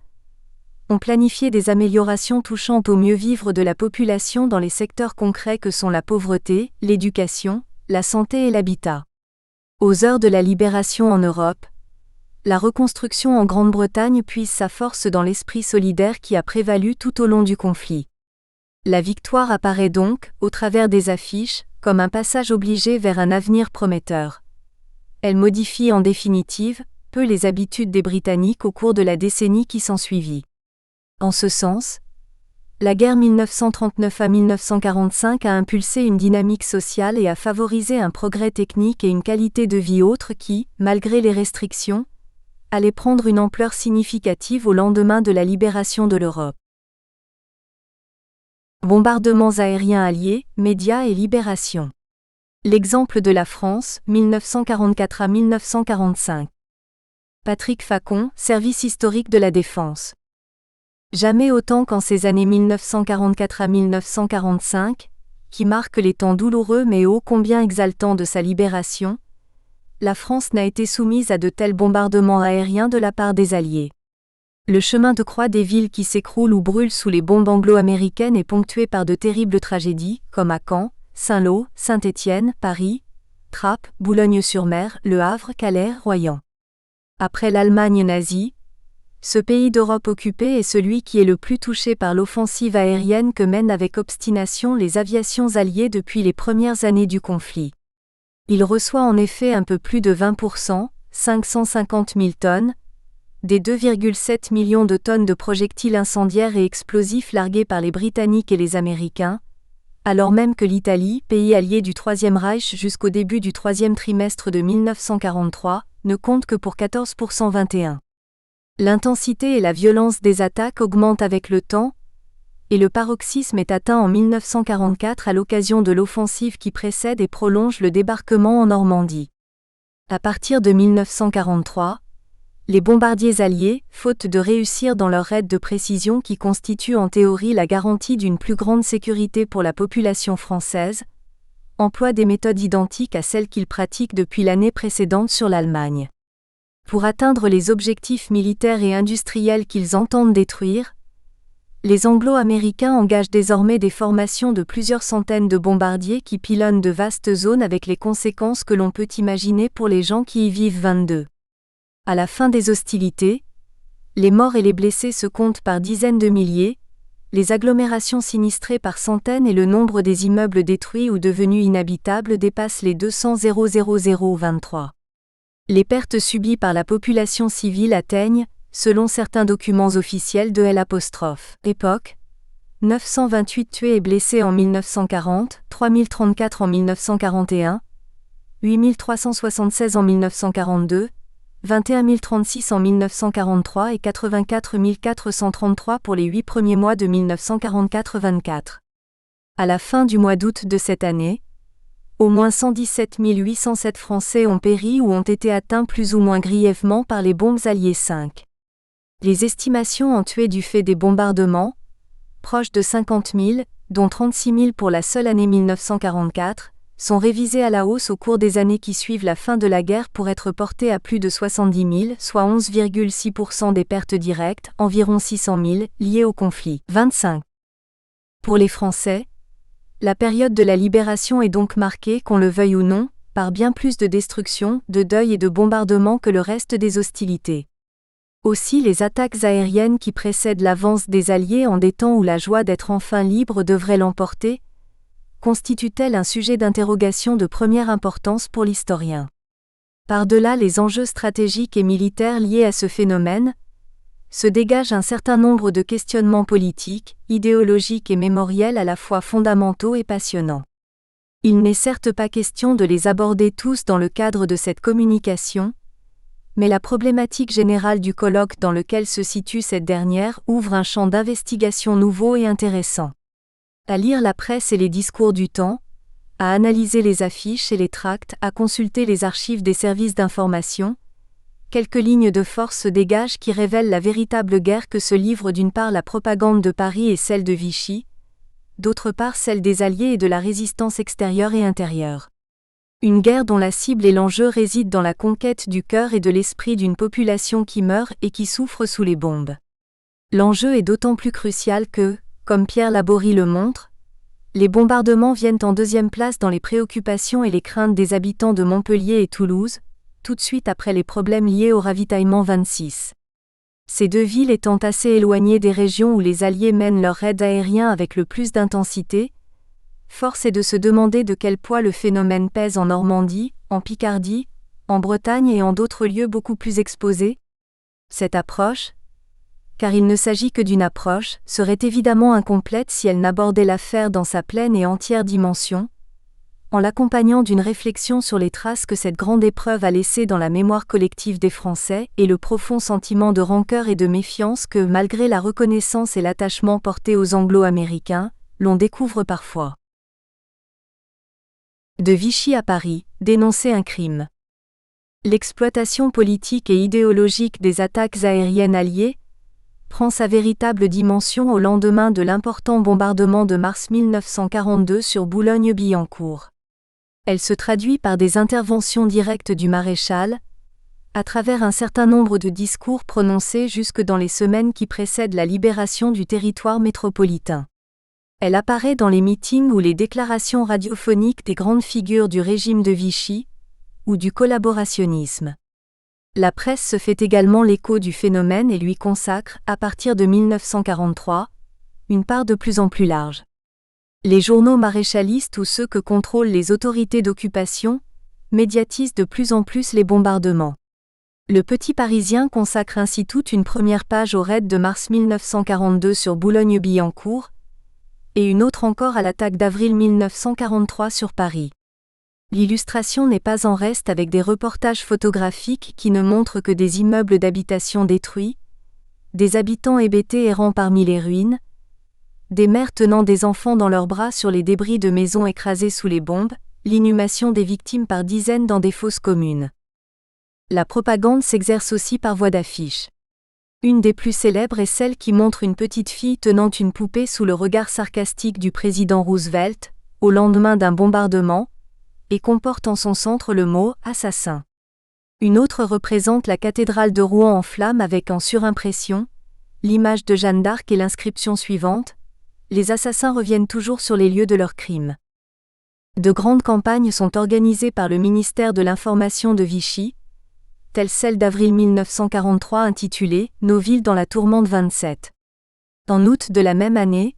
ont planifié des améliorations touchant au mieux-vivre de la population dans les secteurs concrets que sont la pauvreté, l'éducation, la santé et l'habitat. Aux heures de la libération en Europe, la reconstruction en Grande-Bretagne puise sa force dans l'esprit solidaire qui a prévalu tout au long du conflit. La victoire apparaît donc, au travers des affiches, comme un passage obligé vers un avenir prometteur. Elle modifie en définitive peu les habitudes des Britanniques au cours de la décennie qui s'ensuivit. En ce sens, la guerre 1939 à 1945 a impulsé une dynamique sociale et a favorisé un progrès technique et une qualité de vie autre qui, malgré les restrictions, allait prendre une ampleur significative au lendemain de la libération de l'Europe. Bombardements aériens alliés, médias et libération. L'exemple de la France, 1944 à 1945. Patrick Facon, Service historique de la défense. Jamais autant qu'en ces années 1944 à 1945, qui marquent les temps douloureux mais ô combien exaltants de sa libération, la France n'a été soumise à de tels bombardements aériens de la part des Alliés. Le chemin de croix des villes qui s'écroulent ou brûlent sous les bombes anglo-américaines est ponctué par de terribles tragédies, comme à Caen, Saint-Lô, Saint-Étienne, Paris, Trappes, Boulogne-sur-Mer, Le Havre, Calais, Royan. Après l'Allemagne nazie, ce pays d'Europe occupée est celui qui est le plus touché par l'offensive aérienne que mènent avec obstination les aviations alliées depuis les premières années du conflit. Il reçoit en effet un peu plus de 20%, 550 000 tonnes, des 2,7 millions de tonnes de projectiles incendiaires et explosifs largués par les Britanniques et les Américains, alors même que l'Italie, pays allié du Troisième Reich jusqu'au début du troisième trimestre de 1943, ne compte que pour 14% 21. L'intensité et la violence des attaques augmentent avec le temps, et le paroxysme est atteint en 1944 à l'occasion de l'offensive qui précède et prolonge le débarquement en Normandie. À partir de 1943, les bombardiers alliés, faute de réussir dans leur raid de précision qui constitue en théorie la garantie d'une plus grande sécurité pour la population française, emploient des méthodes identiques à celles qu'ils pratiquent depuis l'année précédente sur l'Allemagne. Pour atteindre les objectifs militaires et industriels qu'ils entendent détruire, les Anglo-Américains engagent désormais des formations de plusieurs centaines de bombardiers qui pilonnent de vastes zones avec les conséquences que l'on peut imaginer pour les gens qui y vivent. 22. À la fin des hostilités, Les morts et les blessés se comptent par dizaines de milliers, les agglomérations sinistrées par centaines et le nombre des immeubles détruits ou devenus inhabitables dépasse les 200 00023. Les pertes subies par la population civile atteignent, selon certains documents officiels de l'époque, 928 tués et blessés en 1940, 3034 en 1941, 8376 en 1942, 21 036 en 1943 et 84 433 pour les 8 premiers mois de 1944-24. À la fin du mois d'août de cette année, au moins 117 807 Français ont péri ou ont été atteints plus ou moins grièvement par les bombes alliées 5. Les estimations en tués du fait des bombardements, proches de 50 000, dont 36 000 pour la seule année 1944, sont révisées à la hausse au cours des années qui suivent la fin de la guerre pour être portées à plus de 70 000, soit 11,6% des pertes directes, environ 600 000, liées au conflit. 25. Pour les Français, la période de la libération est donc marquée, qu'on le veuille ou non, par bien plus de destruction, de deuil et de bombardements que le reste des hostilités. Aussi les attaques aériennes qui précèdent l'avance des Alliés en des temps où la joie d'être enfin libre devrait l'emporter, constitue-t-elle un sujet d'interrogation de première importance pour l'historien. Par-delà les enjeux stratégiques et militaires liés à ce phénomène, se dégage un certain nombre de questionnements politiques, idéologiques et mémoriels à la fois fondamentaux et passionnants. Il n'est certes pas question de les aborder tous dans le cadre de cette communication, mais la problématique générale du colloque dans lequel se situe cette dernière ouvre un champ d'investigation nouveau et intéressant. À lire la presse et les discours du temps, à analyser les affiches et les tracts, à consulter les archives des services d'information, quelques lignes de force se dégagent qui révèlent la véritable guerre que se livrent d'une part la propagande de Paris et celle de Vichy, d'autre part celle des Alliés et de la résistance extérieure et intérieure. Une guerre dont la cible et l'enjeu résident dans la conquête du cœur et de l'esprit d'une population qui meurt et qui souffre sous les bombes. L'enjeu est d'autant plus crucial que, comme Pierre Laborie le montre, les bombardements viennent en deuxième place dans les préoccupations et les craintes des habitants de Montpellier et Toulouse, tout de suite après les problèmes liés au ravitaillement 26. Ces deux villes étant assez éloignées des régions où les Alliés mènent leur raid aérien avec le plus d'intensité, force est de se demander de quel poids le phénomène pèse en Normandie, en Picardie, en Bretagne et en d'autres lieux beaucoup plus exposés. Cette approche, car il ne s'agit que d'une approche, serait évidemment incomplète si elle n'abordait l'affaire dans sa pleine et entière dimension, en l'accompagnant d'une réflexion sur les traces que cette grande épreuve a laissées dans la mémoire collective des Français et le profond sentiment de rancœur et de méfiance que, malgré la reconnaissance et l'attachement portés aux Anglo-Américains, l'on découvre parfois. De Vichy à Paris, dénoncer un crime. L'exploitation politique et idéologique des attaques aériennes alliées prend sa véritable dimension au lendemain de l'important bombardement de mars 1942 sur Boulogne-Billancourt. Elle se traduit par des interventions directes du maréchal, à travers un certain nombre de discours prononcés jusque dans les semaines qui précèdent la libération du territoire métropolitain. Elle apparaît dans les meetings ou les déclarations radiophoniques des grandes figures du régime de Vichy, ou du collaborationnisme. La presse se fait également l'écho du phénomène et lui consacre, à partir de 1943, une part de plus en plus large. Les journaux maréchalistes ou ceux que contrôlent les autorités d'occupation médiatisent de plus en plus les bombardements. Le Petit Parisien consacre ainsi toute une première page au raid de mars 1942 sur Boulogne-Billancourt, et une autre encore à l'attaque d'avril 1943 sur Paris. L'illustration n'est pas en reste avec des reportages photographiques qui ne montrent que des immeubles d'habitation détruits, des habitants hébétés errant parmi les ruines, des mères tenant des enfants dans leurs bras sur les débris de maisons écrasées sous les bombes, l'inhumation des victimes par dizaines dans des fosses communes. La propagande s'exerce aussi par voie d'affiches. Une des plus célèbres est celle qui montre une petite fille tenant une poupée sous le regard sarcastique du président Roosevelt, au lendemain d'un bombardement, et comporte en son centre le mot « assassin ». Une autre représente la cathédrale de Rouen en flammes avec en surimpression l'image de Jeanne d'Arc et l'inscription suivante « Les assassins reviennent toujours sur les lieux de leurs crimes ». De grandes campagnes sont organisées par le ministère de l'Information de Vichy, telle celle d'avril 1943 intitulée « Nos villes dans la tourmente 27 ». En août de la même année,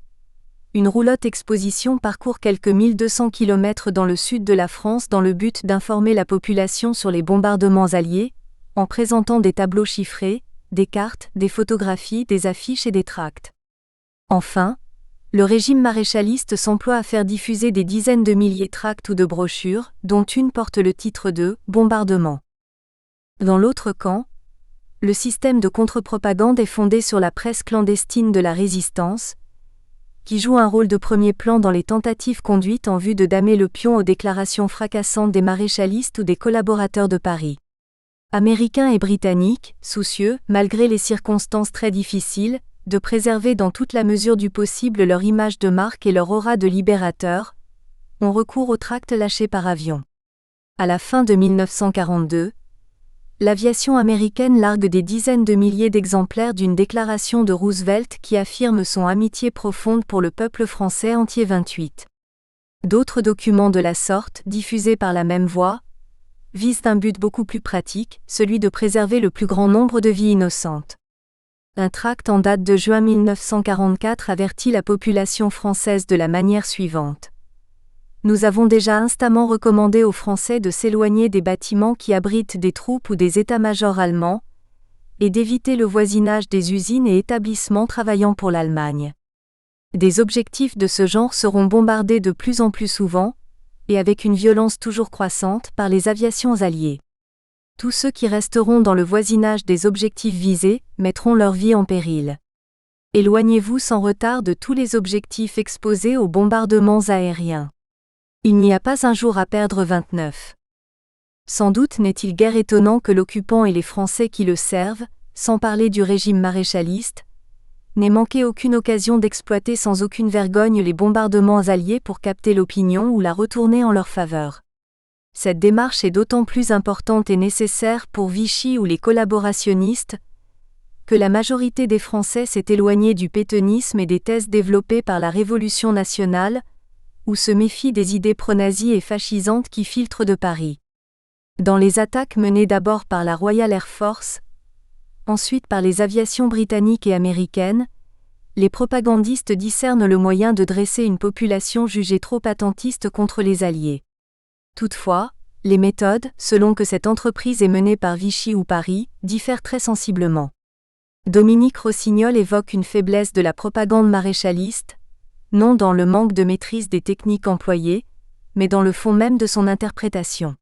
une roulotte exposition parcourt quelques 1200 km dans le sud de la France dans le but d'informer la population sur les bombardements alliés, en présentant des tableaux chiffrés, des cartes, des photographies, des affiches et des tracts. Enfin, le régime maréchaliste s'emploie à faire diffuser des dizaines de milliers de tracts ou de brochures, dont une porte le titre de « Bombardement ». Dans l'autre camp, le système de contre-propagande est fondé sur la presse clandestine de la résistance, qui joue un rôle de premier plan dans les tentatives conduites en vue de damer le pion aux déclarations fracassantes des maréchalistes ou des collaborateurs de Paris. Américains et Britanniques, soucieux, malgré les circonstances très difficiles, de préserver dans toute la mesure du possible leur image de marque et leur aura de libérateurs, ont recours aux tracts lâchés par avion. À la fin de 1942, l'aviation américaine largue des dizaines de milliers d'exemplaires d'une déclaration de Roosevelt qui affirme son amitié profonde pour le peuple français entier 28. D'autres documents de la sorte, diffusés par la même voie, visent un but beaucoup plus pratique, celui de préserver le plus grand nombre de vies innocentes. Un tract en date de juin 1944 avertit la population française de la manière suivante. Nous avons déjà instamment recommandé aux Français de s'éloigner des bâtiments qui abritent des troupes ou des états-majors allemands, et d'éviter le voisinage des usines et établissements travaillant pour l'Allemagne. Des objectifs de ce genre seront bombardés de plus en plus souvent, et avec une violence toujours croissante, par les aviations alliées. Tous ceux qui resteront dans le voisinage des objectifs visés mettront leur vie en péril. Éloignez-vous sans retard de tous les objectifs exposés aux bombardements aériens. Il n'y a pas un jour à perdre 29. Sans doute n'est-il guère étonnant que l'occupant et les Français qui le servent, sans parler du régime maréchaliste, n'aient manqué aucune occasion d'exploiter sans aucune vergogne les bombardements alliés pour capter l'opinion ou la retourner en leur faveur. Cette démarche est d'autant plus importante et nécessaire pour Vichy ou les collaborationnistes, que la majorité des Français s'est éloignée du pétainisme et des thèses développées par la Révolution nationale, ou se méfie des idées pro-nazies et fascisantes qui filtrent de Paris. Dans les attaques menées d'abord par la Royal Air Force, ensuite par les aviations britanniques et américaines, les propagandistes discernent le moyen de dresser une population jugée trop attentiste contre les Alliés. Toutefois, les méthodes, selon que cette entreprise est menée par Vichy ou Paris, diffèrent très sensiblement. Dominique Rossignol évoque une faiblesse de la propagande maréchaliste, non dans le manque de maîtrise des techniques employées, mais dans le fond même de son interprétation.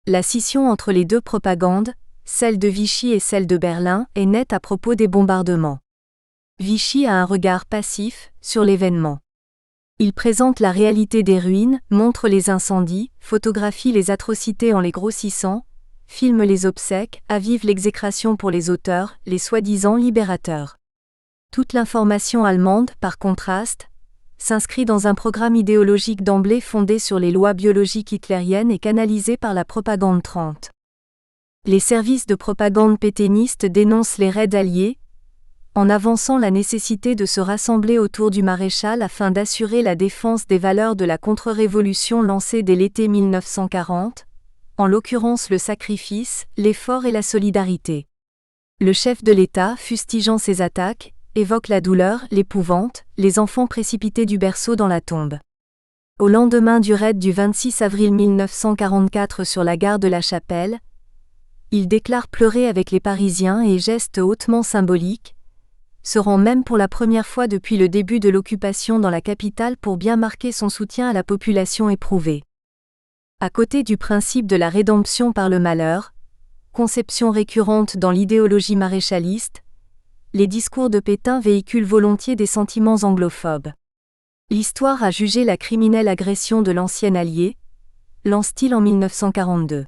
La scission entre les deux propagandes, celle de Vichy et celle de Berlin, est nette à propos des bombardements. Vichy a un regard passif sur l'événement. Il présente la réalité des ruines, montre les incendies, photographie les atrocités en les grossissant, filme les obsèques, avive l'exécration pour les auteurs, les soi-disant libérateurs. Toute l'information allemande, par contraste, s'inscrit dans un programme idéologique d'emblée fondé sur les lois biologiques hitlériennes et canalisé par la propagande 30. Les services de propagande pétainistes dénoncent les raids alliés, en avançant la nécessité de se rassembler autour du maréchal afin d'assurer la défense des valeurs de la contre-révolution lancée dès l'été 1940, en l'occurrence le sacrifice, l'effort et la solidarité. Le chef de l'État, fustigeant ces attaques, évoque la douleur, l'épouvante, les enfants précipités du berceau dans la tombe. Au lendemain du raid du 26 avril 1944 sur la gare de la Chapelle, il déclare pleurer avec les Parisiens et geste hautement symbolique, se rend même pour la première fois depuis le début de l'occupation dans la capitale pour bien marquer son soutien à la population éprouvée. À côté du principe de la rédemption par le malheur, conception récurrente dans l'idéologie maréchaliste, les discours de Pétain véhiculent volontiers des sentiments anglophobes. L'histoire a jugé la criminelle agression de l'ancien allié, lance-t-il en 1942.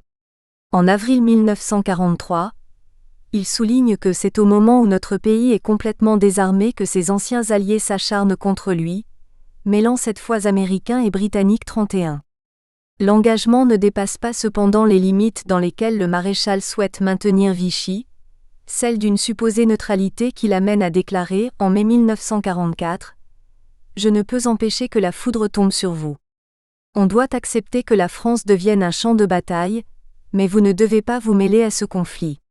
En avril 1943, il souligne que c'est au moment où notre pays est complètement désarmé que ses anciens alliés s'acharnent contre lui, mêlant cette fois américains et britanniques 31. L'engagement ne dépasse pas cependant les limites dans lesquelles le maréchal souhaite maintenir Vichy, celle d'une supposée neutralité qui l'amène à déclarer, en mai 1944, « Je ne peux empêcher que la foudre tombe sur vous. On doit accepter que la France devienne un champ de bataille, mais vous ne devez pas vous mêler à ce conflit.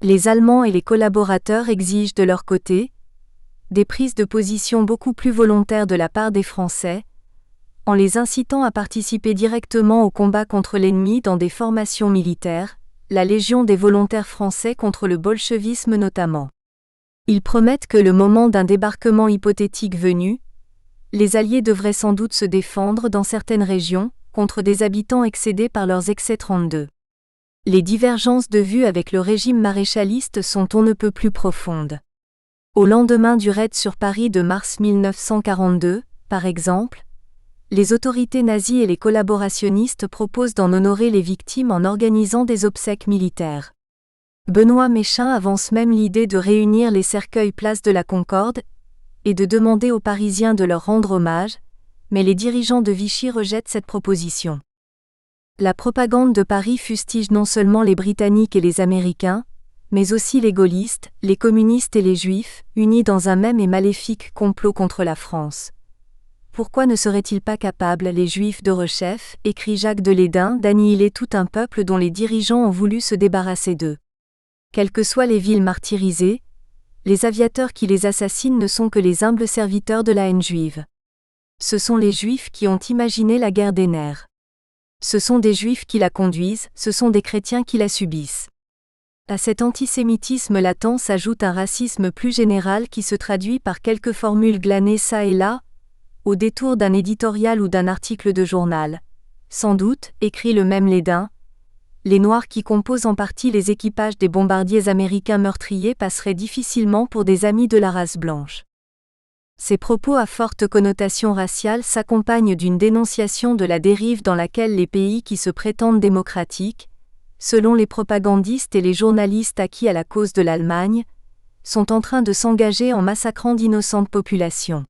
Les Allemands et les collaborateurs exigent de leur côté des prises de position beaucoup plus volontaires de la part des Français, en les incitant à participer directement au combat contre l'ennemi dans des formations militaires, la Légion des volontaires français contre le bolchevisme notamment. Ils promettent que le moment d'un débarquement hypothétique venu, les Alliés devraient sans doute se défendre dans certaines régions, contre des habitants excédés par leurs excès 32. Les divergences de vues avec le régime maréchaliste sont on ne peut plus profondes. Au lendemain du raid sur Paris de mars 1942, par exemple, les autorités nazies et les collaborationnistes proposent d'en honorer les victimes en organisant des obsèques militaires. Benoît Méchain avance même l'idée de réunir les cercueils place de la Concorde et de demander aux Parisiens de leur rendre hommage, mais les dirigeants de Vichy rejettent cette proposition. La propagande de Paris fustige non seulement les Britanniques et les Américains, mais aussi les gaullistes, les communistes et les juifs, unis dans un même et maléfique complot contre la France. Pourquoi ne seraient-ils pas capables, les juifs de Rechef, écrit Jacques de Lédin, d'annihiler tout un peuple dont les dirigeants ont voulu se débarrasser d'eux? Quelles que soient les villes martyrisées, les aviateurs qui les assassinent ne sont que les humbles serviteurs de la haine juive. Ce sont les Juifs qui ont imaginé la guerre des nerfs. Ce sont des Juifs qui la conduisent, ce sont des chrétiens qui la subissent. À cet antisémitisme latent s'ajoute un racisme plus général qui se traduit par quelques formules glanées çà et là, au détour d'un éditorial ou d'un article de journal. Sans doute, écrit le même Lédin, les Noirs qui composent en partie les équipages des bombardiers américains meurtriers passeraient difficilement pour des amis de la race blanche. Ces propos à forte connotation raciale s'accompagnent d'une dénonciation de la dérive dans laquelle les pays qui se prétendent démocratiques, selon les propagandistes et les journalistes acquis à la cause de l'Allemagne, sont en train de s'engager en massacrant d'innocentes populations.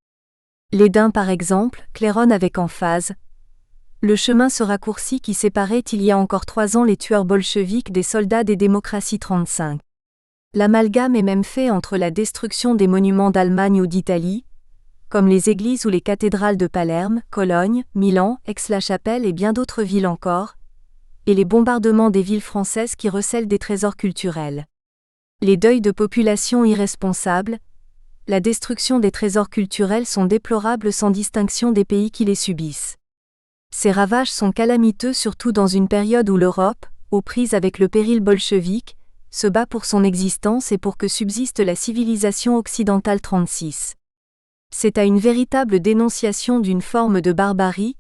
Lédin par exemple, claironne avec emphase. Le chemin se raccourcit qui séparait il y a encore 3 ans les tueurs bolcheviques des soldats des démocraties 35. L'amalgame est même fait entre la destruction des monuments d'Allemagne ou d'Italie, comme les églises ou les cathédrales de Palerme, Cologne, Milan, Aix-la-Chapelle et bien d'autres villes encore, et les bombardements des villes françaises qui recèlent des trésors culturels. Les deuils de populations irresponsables, la destruction des trésors culturels sont déplorables sans distinction des pays qui les subissent. Ces ravages sont calamiteux surtout dans une période où l'Europe, aux prises avec le péril bolchevique, se bat pour son existence et pour que subsiste la civilisation occidentale 36. C'est à une véritable dénonciation d'une forme de barbarie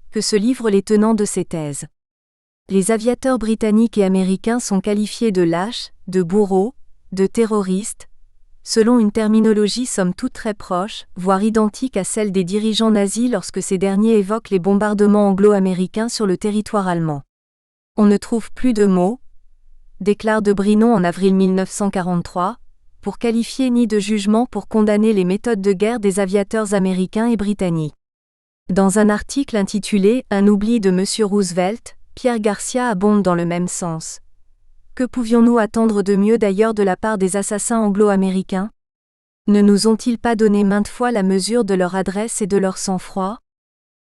que se livrent les tenants de ces thèses. Les aviateurs britanniques et américains sont qualifiés de lâches, de bourreaux, de terroristes, selon une terminologie somme toute très proche, voire identique à celle des dirigeants nazis lorsque ces derniers évoquent les bombardements anglo-américains sur le territoire allemand. On ne trouve plus de mots, déclare de Brinon en avril 1943, pour qualifier ni de jugement pour condamner les méthodes de guerre des aviateurs américains et britanniques. Dans un article intitulé « Un oubli de M. Roosevelt », Pierre Garcia abonde dans le même sens. Que pouvions-nous attendre de mieux d'ailleurs de la part des assassins anglo-américains? Ne nous ont-ils pas donné maintes fois la mesure de leur adresse et de leur sang-froid?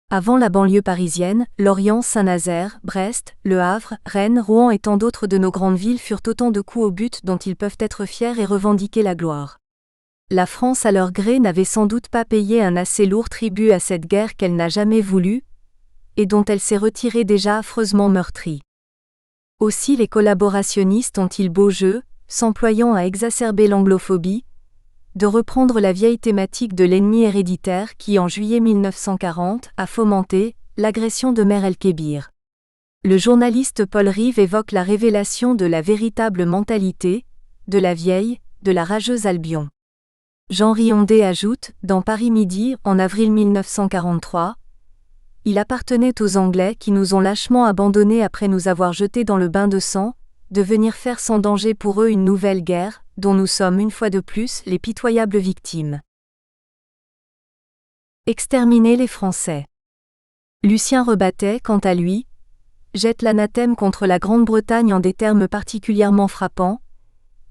Avant la banlieue parisienne, Lorient, Saint-Nazaire, Brest, Le Havre, Rennes, Rouen et tant d'autres de nos grandes villes furent autant de coups au but dont ils peuvent être fiers et revendiquer la gloire. La France à leur gré n'avait sans doute pas payé un assez lourd tribut à cette guerre qu'elle n'a jamais voulu, et dont elle s'est retirée déjà affreusement meurtrie. Aussi les collaborationnistes ont-ils beau jeu, s'employant à exacerber l'anglophobie, de reprendre la vieille thématique de l'ennemi héréditaire qui, en juillet 1940, a fomenté l'agression de Mer el-Kébir. Le journaliste Paul Rive évoque la révélation de la véritable mentalité, de la vieille, de la rageuse Albion. Jean Riondé ajoute, dans Paris Midi, en avril 1943, « Il appartenait aux Anglais qui nous ont lâchement abandonnés après nous avoir jetés dans le bain de sang, de venir faire sans danger pour eux une nouvelle guerre, dont nous sommes une fois de plus les pitoyables victimes. » Exterminer les Français. Lucien Rebattet, quant à lui, jette l'anathème contre la Grande-Bretagne en des termes particulièrement frappants.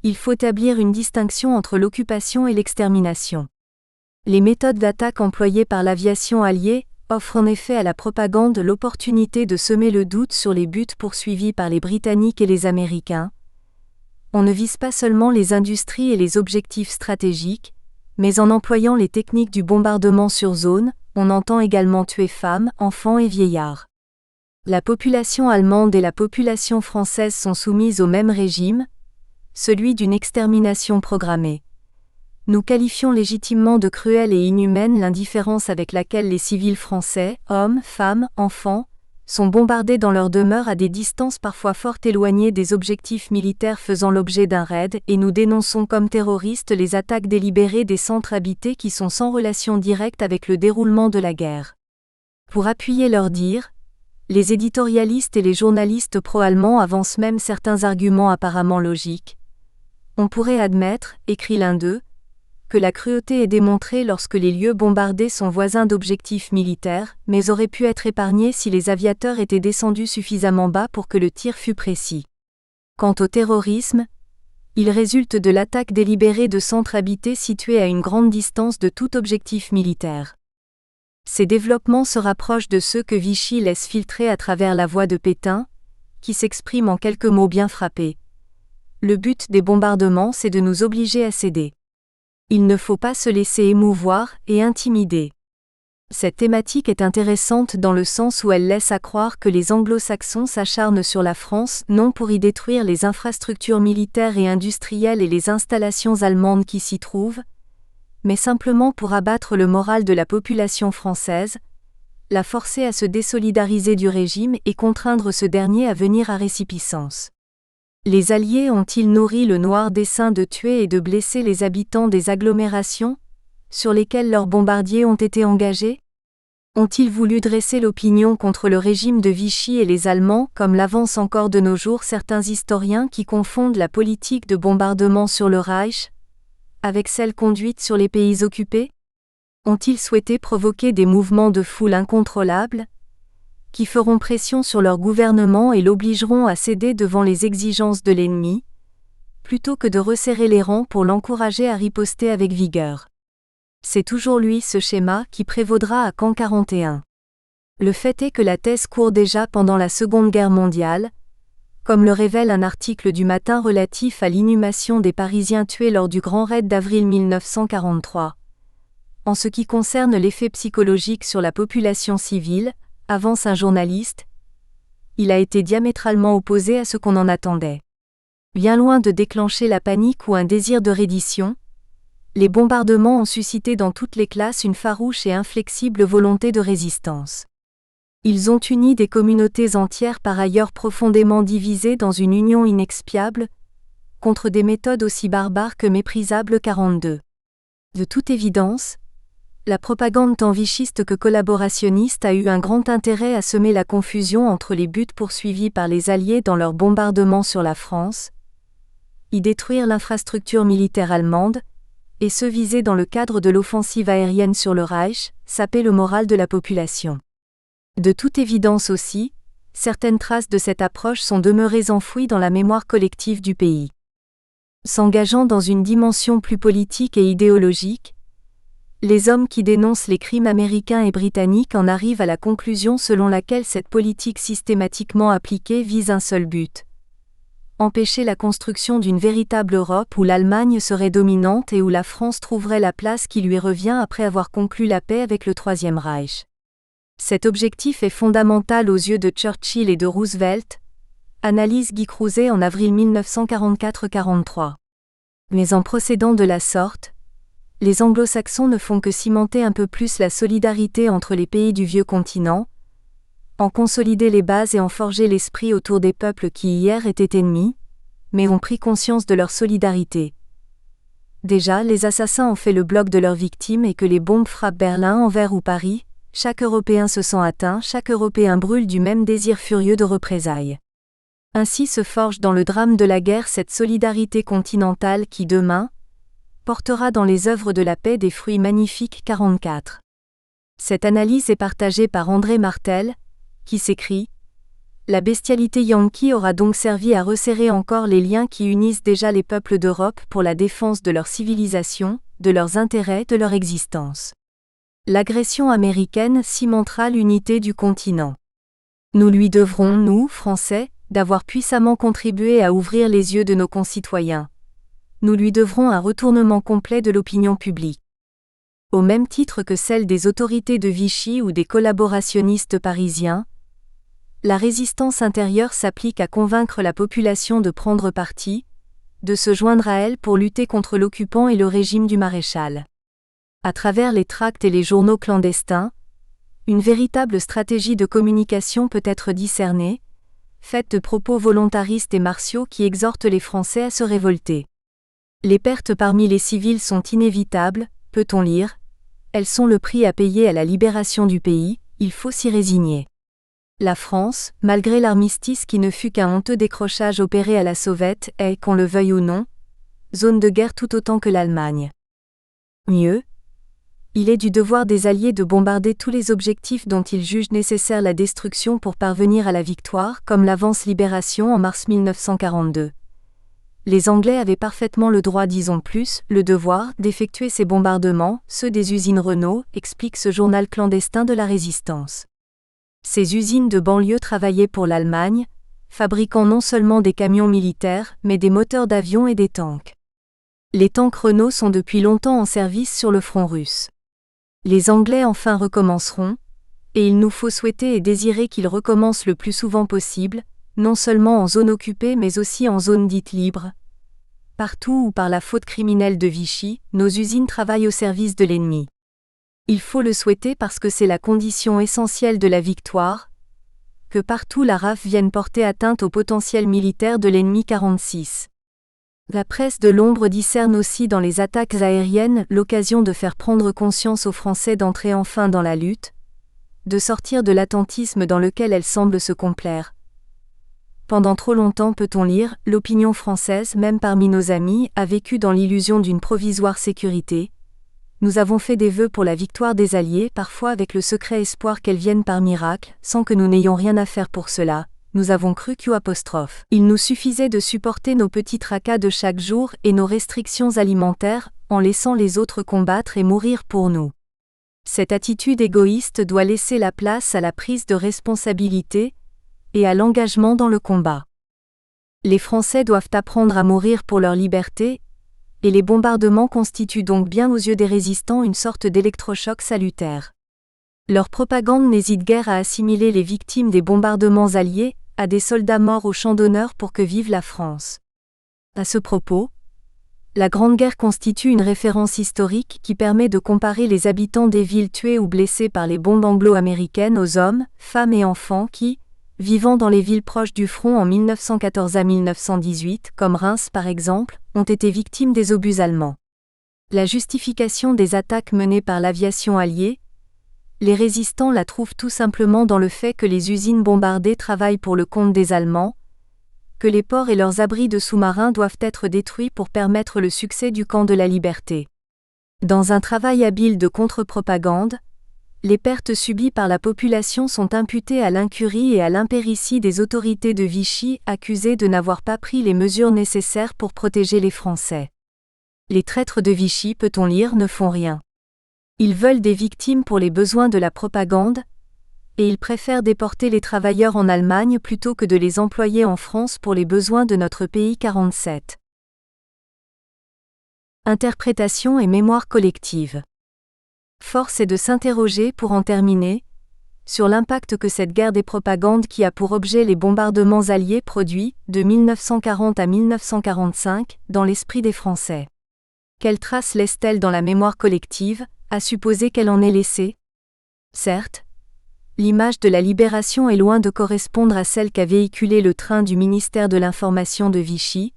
Il faut établir une distinction entre l'occupation et l'extermination. Les méthodes d'attaque employées par l'aviation alliée offre en effet à la propagande l'opportunité de semer le doute sur les buts poursuivis par les Britanniques et les Américains. On ne vise pas seulement les industries et les objectifs stratégiques, mais en employant les techniques du bombardement sur zone, on entend également tuer femmes, enfants et vieillards. La population allemande et la population française sont soumises au même régime, celui d'une extermination programmée. Nous qualifions légitimement de cruelle et inhumaine l'indifférence avec laquelle les civils français, hommes, femmes, enfants, sont bombardés dans leurs demeures à des distances parfois fort éloignées des objectifs militaires faisant l'objet d'un raid, et nous dénonçons comme terroristes les attaques délibérées des centres habités qui sont sans relation directe avec le déroulement de la guerre. Pour appuyer leurs dires, les éditorialistes et les journalistes pro-allemands avancent même certains arguments apparemment logiques. On pourrait admettre, écrit l'un d'eux, que la cruauté est démontrée lorsque les lieux bombardés sont voisins d'objectifs militaires, mais aurait pu être épargnée si les aviateurs étaient descendus suffisamment bas pour que le tir fût précis. Quant au terrorisme, il résulte de l'attaque délibérée de centres habités situés à une grande distance de tout objectif militaire. Ces développements se rapprochent de ceux que Vichy laisse filtrer à travers la voix de Pétain, qui s'exprime en quelques mots bien frappés. Le but des bombardements, c'est de nous obliger à céder. Il ne faut pas se laisser émouvoir et intimider. Cette thématique est intéressante dans le sens où elle laisse à croire que les anglo-saxons s'acharnent sur la France non pour y détruire les infrastructures militaires et industrielles et les installations allemandes qui s'y trouvent, mais simplement pour abattre le moral de la population française, la forcer à se désolidariser du régime et contraindre ce dernier à venir à résipiscence. Les Alliés ont-ils nourri le noir dessein de tuer et de blesser les habitants des agglomérations, sur lesquelles leurs bombardiers ont été engagés? Ont-ils voulu dresser l'opinion contre le régime de Vichy et les Allemands, comme l'avancent encore de nos jours certains historiens qui confondent la politique de bombardement sur le Reich avec celle conduite sur les pays occupés? Ont-ils souhaité provoquer des mouvements de foule incontrôlables, qui feront pression sur leur gouvernement et l'obligeront à céder devant les exigences de l'ennemi, plutôt que de resserrer les rangs pour l'encourager à riposter avec vigueur? C'est toujours lui ce schéma qui prévaudra à Caen 41. Le fait est que la thèse court déjà pendant la Seconde Guerre mondiale, comme le révèle un article du Matin relatif à l'inhumation des Parisiens tués lors du Grand Raid d'avril 1943. En ce qui concerne l'effet psychologique sur la population civile, avance un journaliste, il a été diamétralement opposé à ce qu'on en attendait. Bien loin de déclencher la panique ou un désir de reddition, les bombardements ont suscité dans toutes les classes une farouche et inflexible volonté de résistance. Ils ont uni des communautés entières par ailleurs profondément divisées dans une union inexpiable, contre des méthodes aussi barbares que méprisables 42. De toute évidence, la propagande tant vichiste que collaborationniste a eu un grand intérêt à semer la confusion entre les buts poursuivis par les Alliés dans leur bombardement sur la France, y détruire l'infrastructure militaire allemande, et ceux visés dans le cadre de l'offensive aérienne sur le Reich, saper le moral de la population. De toute évidence aussi, certaines traces de cette approche sont demeurées enfouies dans la mémoire collective du pays. S'engageant dans une dimension plus politique et idéologique, les hommes qui dénoncent les crimes américains et britanniques en arrivent à la conclusion selon laquelle cette politique systématiquement appliquée vise un seul but: empêcher la construction d'une véritable Europe où l'Allemagne serait dominante et où la France trouverait la place qui lui revient après avoir conclu la paix avec le Troisième Reich. Cet objectif est fondamental aux yeux de Churchill et de Roosevelt, analyse Guy Crouzet en avril 1944-43. Mais en procédant de la sorte, les anglo-saxons ne font que cimenter un peu plus la solidarité entre les pays du vieux continent, en consolider les bases et en forger l'esprit autour des peuples qui hier étaient ennemis, mais ont pris conscience de leur solidarité. Déjà, les assassins ont fait le bloc de leurs victimes et que les bombes frappent Berlin, Anvers ou Paris, chaque Européen se sent atteint, chaque Européen brûle du même désir furieux de représailles. Ainsi se forge dans le drame de la guerre cette solidarité continentale qui, demain, portera dans les œuvres de la paix des fruits magnifiques 44. Cette analyse est partagée par André Martel, qui s'écrie « La bestialité yankee aura donc servi à resserrer encore les liens qui unissent déjà les peuples d'Europe pour la défense de leur civilisation, de leurs intérêts, de leur existence. L'agression américaine cimentera l'unité du continent. Nous lui devrons, nous, Français, d'avoir puissamment contribué à ouvrir les yeux de nos concitoyens. Nous lui devrons un retournement complet de l'opinion publique. Au même titre que celle des autorités de Vichy ou des collaborationnistes parisiens, la résistance intérieure s'applique à convaincre la population de prendre parti, de se joindre à elle pour lutter contre l'occupant et le régime du maréchal. À travers les tracts et les journaux clandestins, une véritable stratégie de communication peut être discernée, faite de propos volontaristes et martiaux qui exhortent les Français à se révolter. Les pertes parmi les civils sont inévitables, peut-on lire. Elles sont le prix à payer à la libération du pays, il faut s'y résigner. La France, malgré l'armistice qui ne fut qu'un honteux décrochage opéré à la sauvette, est, qu'on le veuille ou non, zone de guerre tout autant que l'Allemagne. Mieux, il est du devoir des Alliés de bombarder tous les objectifs dont ils jugent nécessaire la destruction pour parvenir à la victoire, comme l'avance Libération en mars 1942. Les Anglais avaient parfaitement le droit, disons plus, le devoir, d'effectuer ces bombardements, ceux des usines Renault, explique ce journal clandestin de la Résistance. Ces usines de banlieue travaillaient pour l'Allemagne, fabriquant non seulement des camions militaires, mais des moteurs d'avions et des tanks. Les tanks Renault sont depuis longtemps en service sur le front russe. Les Anglais enfin recommenceront, et il nous faut souhaiter et désirer qu'ils recommencent le plus souvent possible, non seulement en zone occupée mais aussi en zone dite libre. Partout où par la faute criminelle de Vichy, nos usines travaillent au service de l'ennemi. Il faut le souhaiter parce que c'est la condition essentielle de la victoire, que partout la RAF vienne porter atteinte au potentiel militaire de l'ennemi 46. La presse de l'ombre discerne aussi dans les attaques aériennes l'occasion de faire prendre conscience aux Français d'entrer enfin dans la lutte, de sortir de l'attentisme dans lequel elle semble se complaire. Pendant trop longtemps, peut-on lire, l'opinion française, même parmi nos amis, a vécu dans l'illusion d'une provisoire sécurité. Nous avons fait des vœux pour la victoire des Alliés, parfois avec le secret espoir qu'elle vienne par miracle, sans que nous n'ayons rien à faire pour cela. Nous avons cru qu'il nous suffisait de supporter nos petits tracas de chaque jour et nos restrictions alimentaires, en laissant les autres combattre et mourir pour nous. Cette attitude égoïste doit laisser la place à la prise de responsabilité et à l'engagement dans le combat. Les Français doivent apprendre à mourir pour leur liberté, et les bombardements constituent donc bien aux yeux des résistants une sorte d'électrochoc salutaire. Leur propagande n'hésite guère à assimiler les victimes des bombardements alliés à des soldats morts au champ d'honneur pour que vive la France. À ce propos, la Grande Guerre constitue une référence historique qui permet de comparer les habitants des villes tués ou blessés par les bombes anglo-américaines aux hommes, femmes et enfants qui, vivant dans les villes proches du front en 1914 à 1918, comme Reims par exemple, ont été victimes des obus allemands. La justification des attaques menées par l'aviation alliée, les résistants la trouvent tout simplement dans le fait que les usines bombardées travaillent pour le compte des Allemands, que les ports et leurs abris de sous-marins doivent être détruits pour permettre le succès du camp de la liberté. Dans un travail habile de contre-propagande, les pertes subies par la population sont imputées à l'incurie et à l'impéritie des autorités de Vichy, accusées de n'avoir pas pris les mesures nécessaires pour protéger les Français. Les traîtres de Vichy, peut-on lire, ne font rien. Ils veulent des victimes pour les besoins de la propagande, et ils préfèrent déporter les travailleurs en Allemagne plutôt que de les employer en France pour les besoins de notre pays 47. Interprétation et mémoire collective. Force est de s'interroger, pour en terminer, sur l'impact que cette guerre des propagandes qui a pour objet les bombardements alliés produit, de 1940 à 1945, dans l'esprit des Français. Quelles traces laisse-t-elle dans la mémoire collective, à supposer qu'elle en ait laissé? Certes, l'image de la libération est loin de correspondre à celle qu'a véhiculée le train du ministère de l'Information de Vichy,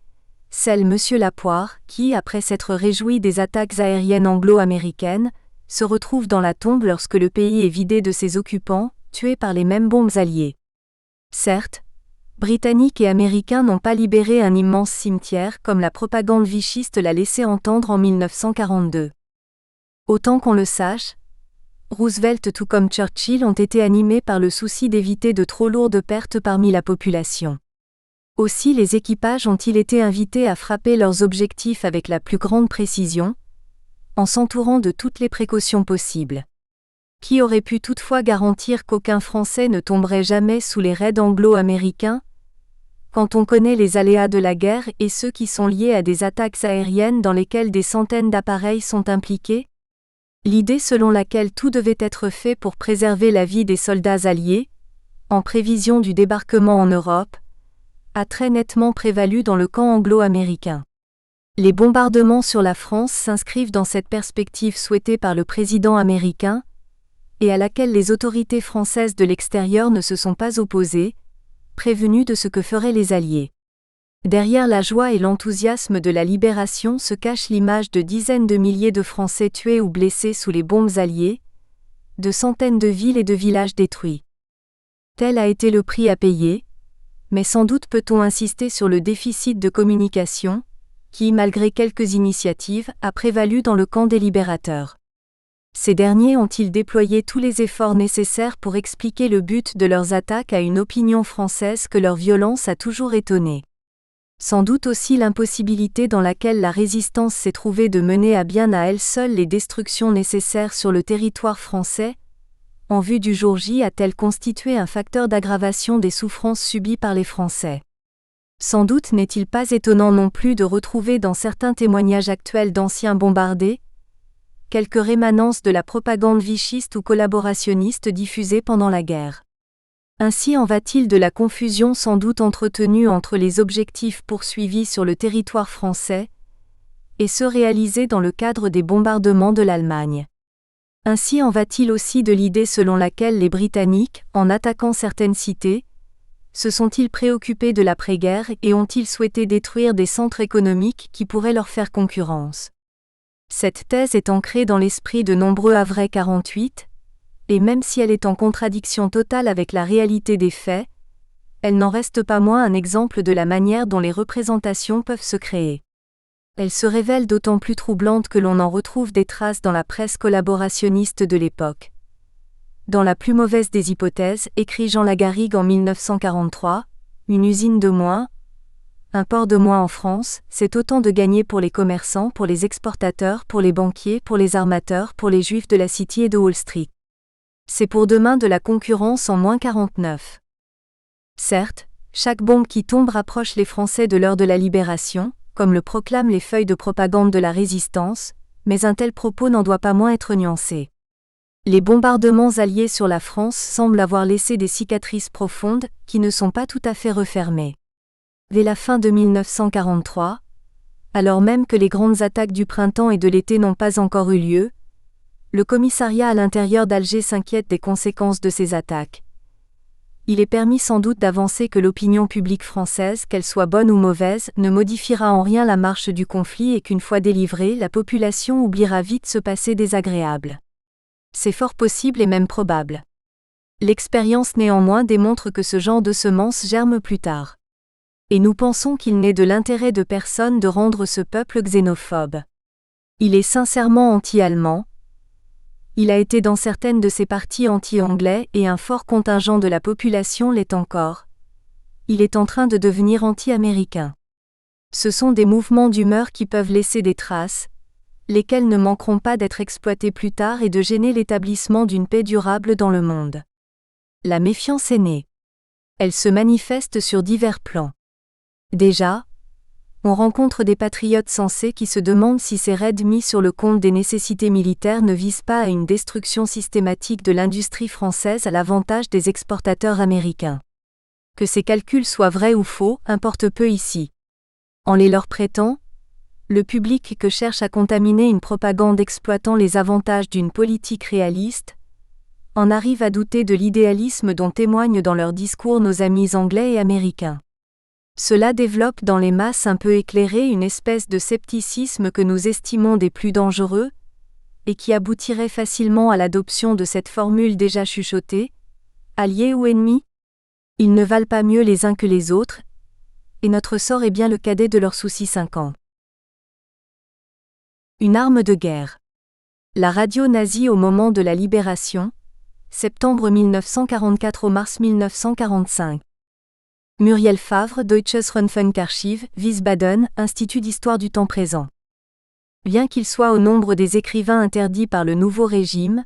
celle M. Lapoire, qui, après s'être réjoui des attaques aériennes anglo-américaines, se retrouve dans la tombe lorsque le pays est vidé de ses occupants, tués par les mêmes bombes alliées. Certes, Britanniques et Américains n'ont pas libéré un immense cimetière comme la propagande vichiste l'a laissé entendre en 1942. Autant qu'on le sache, Roosevelt tout comme Churchill ont été animés par le souci d'éviter de trop lourdes pertes parmi la population. Aussi les équipages ont-ils été invités à frapper leurs objectifs avec la plus grande précision, en s'entourant de toutes les précautions possibles. Qui aurait pu toutefois garantir qu'aucun Français ne tomberait jamais sous les raids anglo-américains? Quand on connaît les aléas de la guerre et ceux qui sont liés à des attaques aériennes dans lesquelles des centaines d'appareils sont impliqués? L'idée selon laquelle tout devait être fait pour préserver la vie des soldats alliés, en prévision du débarquement en Europe, a très nettement prévalu dans le camp anglo-américain. Les bombardements sur la France s'inscrivent dans cette perspective souhaitée par le président américain, et à laquelle les autorités françaises de l'extérieur ne se sont pas opposées, prévenues de ce que feraient les Alliés. Derrière la joie et l'enthousiasme de la libération se cache l'image de dizaines de milliers de Français tués ou blessés sous les bombes alliées, de centaines de villes et de villages détruits. Tel a été le prix à payer, mais sans doute peut-on insister sur le déficit de communication, qui, malgré quelques initiatives, a prévalu dans le camp des libérateurs. Ces derniers ont-ils déployé tous les efforts nécessaires pour expliquer le but de leurs attaques à une opinion française que leur violence a toujours étonnée? Sans doute aussi l'impossibilité dans laquelle la résistance s'est trouvée de mener à bien à elle seule les destructions nécessaires sur le territoire français, en vue du jour J, a-t-elle constitué un facteur d'aggravation des souffrances subies par les Français. Sans doute n'est-il pas étonnant non plus de retrouver dans certains témoignages actuels d'anciens bombardés, quelques rémanences de la propagande vichiste ou collaborationniste diffusée pendant la guerre. Ainsi en va-t-il de la confusion sans doute entretenue entre les objectifs poursuivis sur le territoire français et ceux réalisés dans le cadre des bombardements de l'Allemagne. Ainsi en va-t-il aussi de l'idée selon laquelle les Britanniques, en attaquant certaines cités, se sont-ils préoccupés de l'après-guerre et ont-ils souhaité détruire des centres économiques qui pourraient leur faire concurrence? Cette thèse est ancrée dans l'esprit de nombreux Havrais 48, et même si elle est en contradiction totale avec la réalité des faits, elle n'en reste pas moins un exemple de la manière dont les représentations peuvent se créer. Elle se révèle d'autant plus troublante que l'on en retrouve des traces dans la presse collaborationniste de l'époque. Dans la plus mauvaise des hypothèses, écrit Jean Lagarrigue en 1943, une usine de moins, un port de moins en France, c'est autant de gagné pour les commerçants, pour les exportateurs, pour les banquiers, pour les armateurs, pour les juifs de la City et de Wall Street. C'est pour demain de la concurrence en moins 49. Certes, chaque bombe qui tombe rapproche les Français de l'heure de la libération, comme le proclament les feuilles de propagande de la résistance, mais un tel propos n'en doit pas moins être nuancé. Les bombardements alliés sur la France semblent avoir laissé des cicatrices profondes, qui ne sont pas tout à fait refermées. Dès la fin de 1943, alors même que les grandes attaques du printemps et de l'été n'ont pas encore eu lieu, le commissariat à l'intérieur d'Alger s'inquiète des conséquences de ces attaques. Il est permis sans doute d'avancer que l'opinion publique française, qu'elle soit bonne ou mauvaise, ne modifiera en rien la marche du conflit et qu'une fois délivrée, la population oubliera vite ce passé désagréable. C'est fort possible et même probable. L'expérience néanmoins démontre que ce genre de semences germe plus tard. Et nous pensons qu'il n'est de l'intérêt de personne de rendre ce peuple xénophobe. Il est sincèrement anti-allemand. Il a été dans certaines de ses parties anti-anglais et un fort contingent de la population l'est encore. Il est en train de devenir anti-américain. Ce sont des mouvements d'humeur qui peuvent laisser des traces, lesquels ne manqueront pas d'être exploités plus tard et de gêner l'établissement d'une paix durable dans le monde. La méfiance est née. Elle se manifeste sur divers plans. Déjà, on rencontre des patriotes sensés qui se demandent si ces raids mis sur le compte des nécessités militaires ne visent pas à une destruction systématique de l'industrie française à l'avantage des exportateurs américains. Que ces calculs soient vrais ou faux, importe peu ici. En les leur prêtant, le public que cherche à contaminer une propagande exploitant les avantages d'une politique réaliste, en arrive à douter de l'idéalisme dont témoignent dans leurs discours nos amis anglais et américains. Cela développe dans les masses un peu éclairées une espèce de scepticisme que nous estimons des plus dangereux, et qui aboutirait facilement à l'adoption de cette formule déjà chuchotée, alliés ou ennemis? Ils ne valent pas mieux les uns que les autres, et notre sort est bien le cadet de leurs soucis 5 ans. Une arme de guerre. La radio nazie au moment de la libération, septembre 1944 au mars 1945. Muriel Favre, Deutsches Rundfunkarchiv, Wiesbaden, Institut d'histoire du temps présent. Bien qu'il soit au nombre des écrivains interdits par le nouveau régime,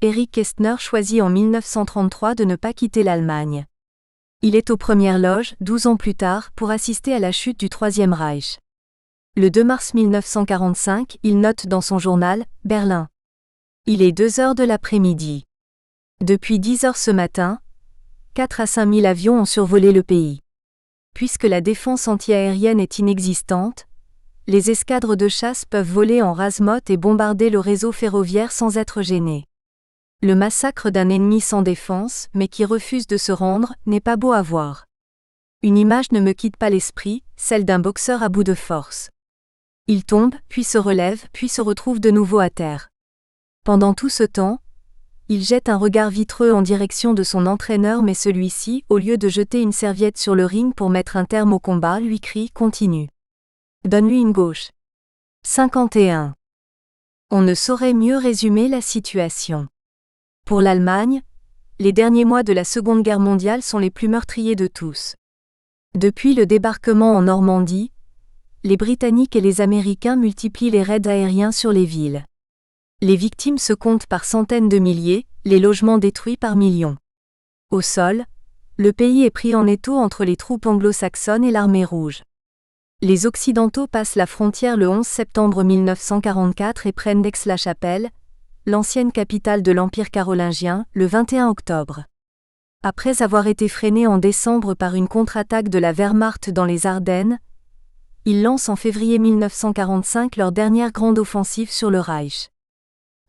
Erich Kästner choisit en 1933 de ne pas quitter l'Allemagne. Il est aux premières loges, 12 ans plus tard, pour assister à la chute du Troisième Reich. Le 2 mars 1945, il note dans son journal « Berlin. Il est 2 heures de l'après-midi. Depuis 10 heures ce matin, 4 à 5 000 avions ont survolé le pays. Puisque la défense antiaérienne est inexistante, les escadres de chasse peuvent voler en rase-motte et bombarder le réseau ferroviaire sans être gênés. Le massacre d'un ennemi sans défense, mais qui refuse de se rendre, n'est pas beau à voir. Une image ne me quitte pas l'esprit, celle d'un boxeur à bout de force. Il tombe, puis se relève, puis se retrouve de nouveau à terre. Pendant tout ce temps, il jette un regard vitreux en direction de son entraîneur, mais celui-ci, au lieu de jeter une serviette sur le ring pour mettre un terme au combat, lui crie « Continue. Donne-lui une gauche. » 51. On ne saurait mieux résumer la situation. Pour l'Allemagne, les derniers mois de la Seconde Guerre mondiale sont les plus meurtriers de tous. Depuis le débarquement en Normandie, les Britanniques et les Américains multiplient les raids aériens sur les villes. Les victimes se comptent par centaines de milliers, les logements détruits par millions. Au sol, le pays est pris en étau entre les troupes anglo-saxonnes et l'armée rouge. Les Occidentaux passent la frontière le 11 septembre 1944 et prennent d'Aix-la-Chapelle, l'ancienne capitale de l'Empire carolingien, le 21 octobre. Après avoir été freinés en décembre par une contre-attaque de la Wehrmacht dans les Ardennes, ils lancent en février 1945 leur dernière grande offensive sur le Reich.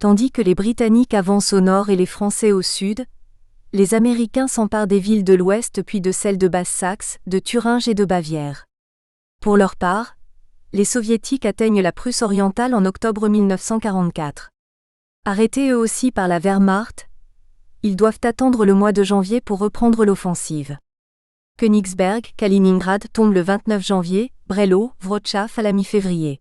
Tandis que les Britanniques avancent au nord et les Français au sud, les Américains s'emparent des villes de l'Ouest puis de celles de Basse-Saxe, de Thuringe et de Bavière. Pour leur part, les Soviétiques atteignent la Prusse orientale en octobre 1944. Arrêtés eux aussi par la Wehrmacht, ils doivent attendre le mois de janvier pour reprendre l'offensive. Königsberg, Kaliningrad tombent le 29 janvier, Breslau, Wrocław à la mi-février.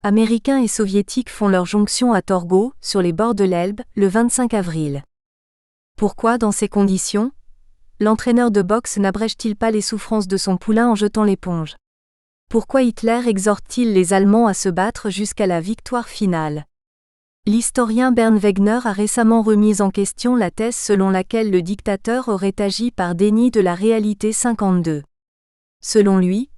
Américains et Soviétiques font leur jonction à Torgau, sur les bords de l'Elbe, le 25 avril. Pourquoi, dans ces conditions, l'entraîneur de boxe n'abrège-t-il pas les souffrances de son poulain en jetant l'éponge? Pourquoi Hitler exhorte-t-il les Allemands à se battre jusqu'à la victoire finale? L'historien Bernd Wegner a récemment remis en question la thèse selon laquelle le dictateur aurait agi par déni de la réalité 52. Selon lui,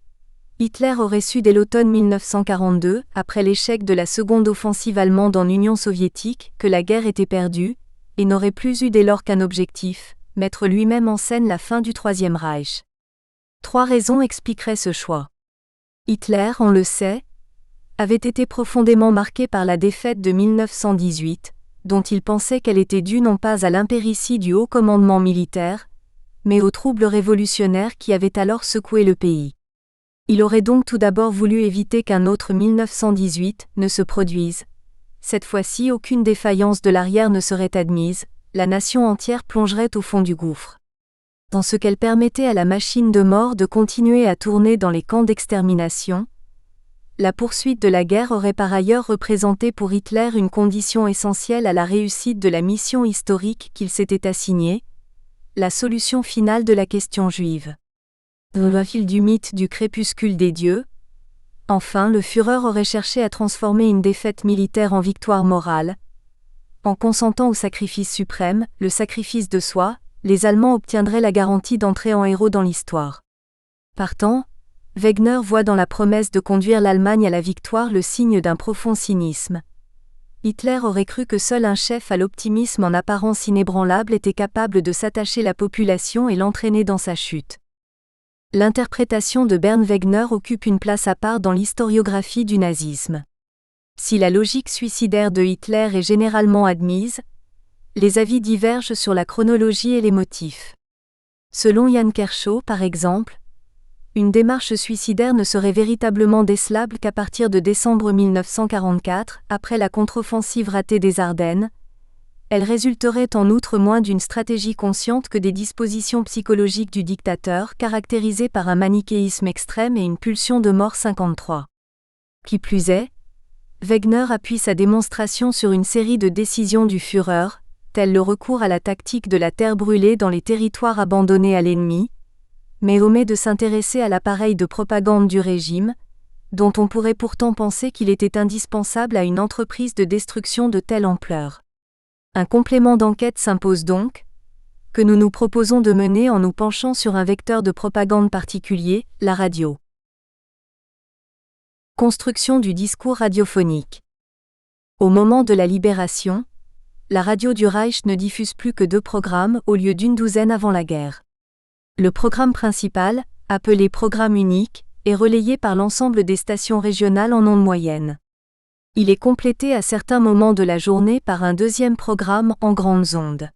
Hitler aurait su dès l'automne 1942, après l'échec de la seconde offensive allemande en Union soviétique, que la guerre était perdue, et n'aurait plus eu dès lors qu'un objectif, mettre lui-même en scène la fin du Troisième Reich. 3 raisons expliqueraient ce choix. Hitler, on le sait, avait été profondément marqué par la défaite de 1918, dont il pensait qu'elle était due non pas à l'impéritie du haut commandement militaire, mais aux troubles révolutionnaires qui avaient alors secoué le pays. Il aurait donc tout d'abord voulu éviter qu'un autre 1918 ne se produise. Cette fois-ci, aucune défaillance de l'arrière ne serait admise, la nation entière plongerait au fond du gouffre. Dans ce qu'elle permettait à la machine de mort de continuer à tourner dans les camps d'extermination, la poursuite de la guerre aurait par ailleurs représenté pour Hitler une condition essentielle à la réussite de la mission historique qu'il s'était assignée, la solution finale de la question juive. Dans le fil du mythe du crépuscule des dieux, enfin le Führer aurait cherché à transformer une défaite militaire en victoire morale. En consentant au sacrifice suprême, le sacrifice de soi, les Allemands obtiendraient la garantie d'entrer en héros dans l'histoire. Partant, Wegner voit dans la promesse de conduire l'Allemagne à la victoire le signe d'un profond cynisme. Hitler aurait cru que seul un chef à l'optimisme en apparence inébranlable était capable de s'attacher la population et l'entraîner dans sa chute. L'interprétation de Bernd Wegner occupe une place à part dans l'historiographie du nazisme. Si la logique suicidaire de Hitler est généralement admise, les avis divergent sur la chronologie et les motifs. Selon Jan Kershaw, par exemple, une démarche suicidaire ne serait véritablement décelable qu'à partir de décembre 1944, après la contre-offensive ratée des Ardennes. Elle résulterait en outre moins d'une stratégie consciente que des dispositions psychologiques du dictateur caractérisées par un manichéisme extrême et une pulsion de mort 53. Qui plus est, Wegner appuie sa démonstration sur une série de décisions du Führer, telles le recours à la tactique de la terre brûlée dans les territoires abandonnés à l'ennemi, mais omet de s'intéresser à l'appareil de propagande du régime, dont on pourrait pourtant penser qu'il était indispensable à une entreprise de destruction de telle ampleur. Un complément d'enquête s'impose donc, que nous nous proposons de mener en nous penchant sur un vecteur de propagande particulier, la radio. Construction du discours radiophonique. Au moment de la libération, la radio du Reich ne diffuse plus que 2 programmes au lieu d'une douzaine avant la guerre. Le programme principal, appelé programme unique, est relayé par l'ensemble des stations régionales en ondes moyennes. Il est complété à certains moments de la journée par un deuxième programme en grandes ondes.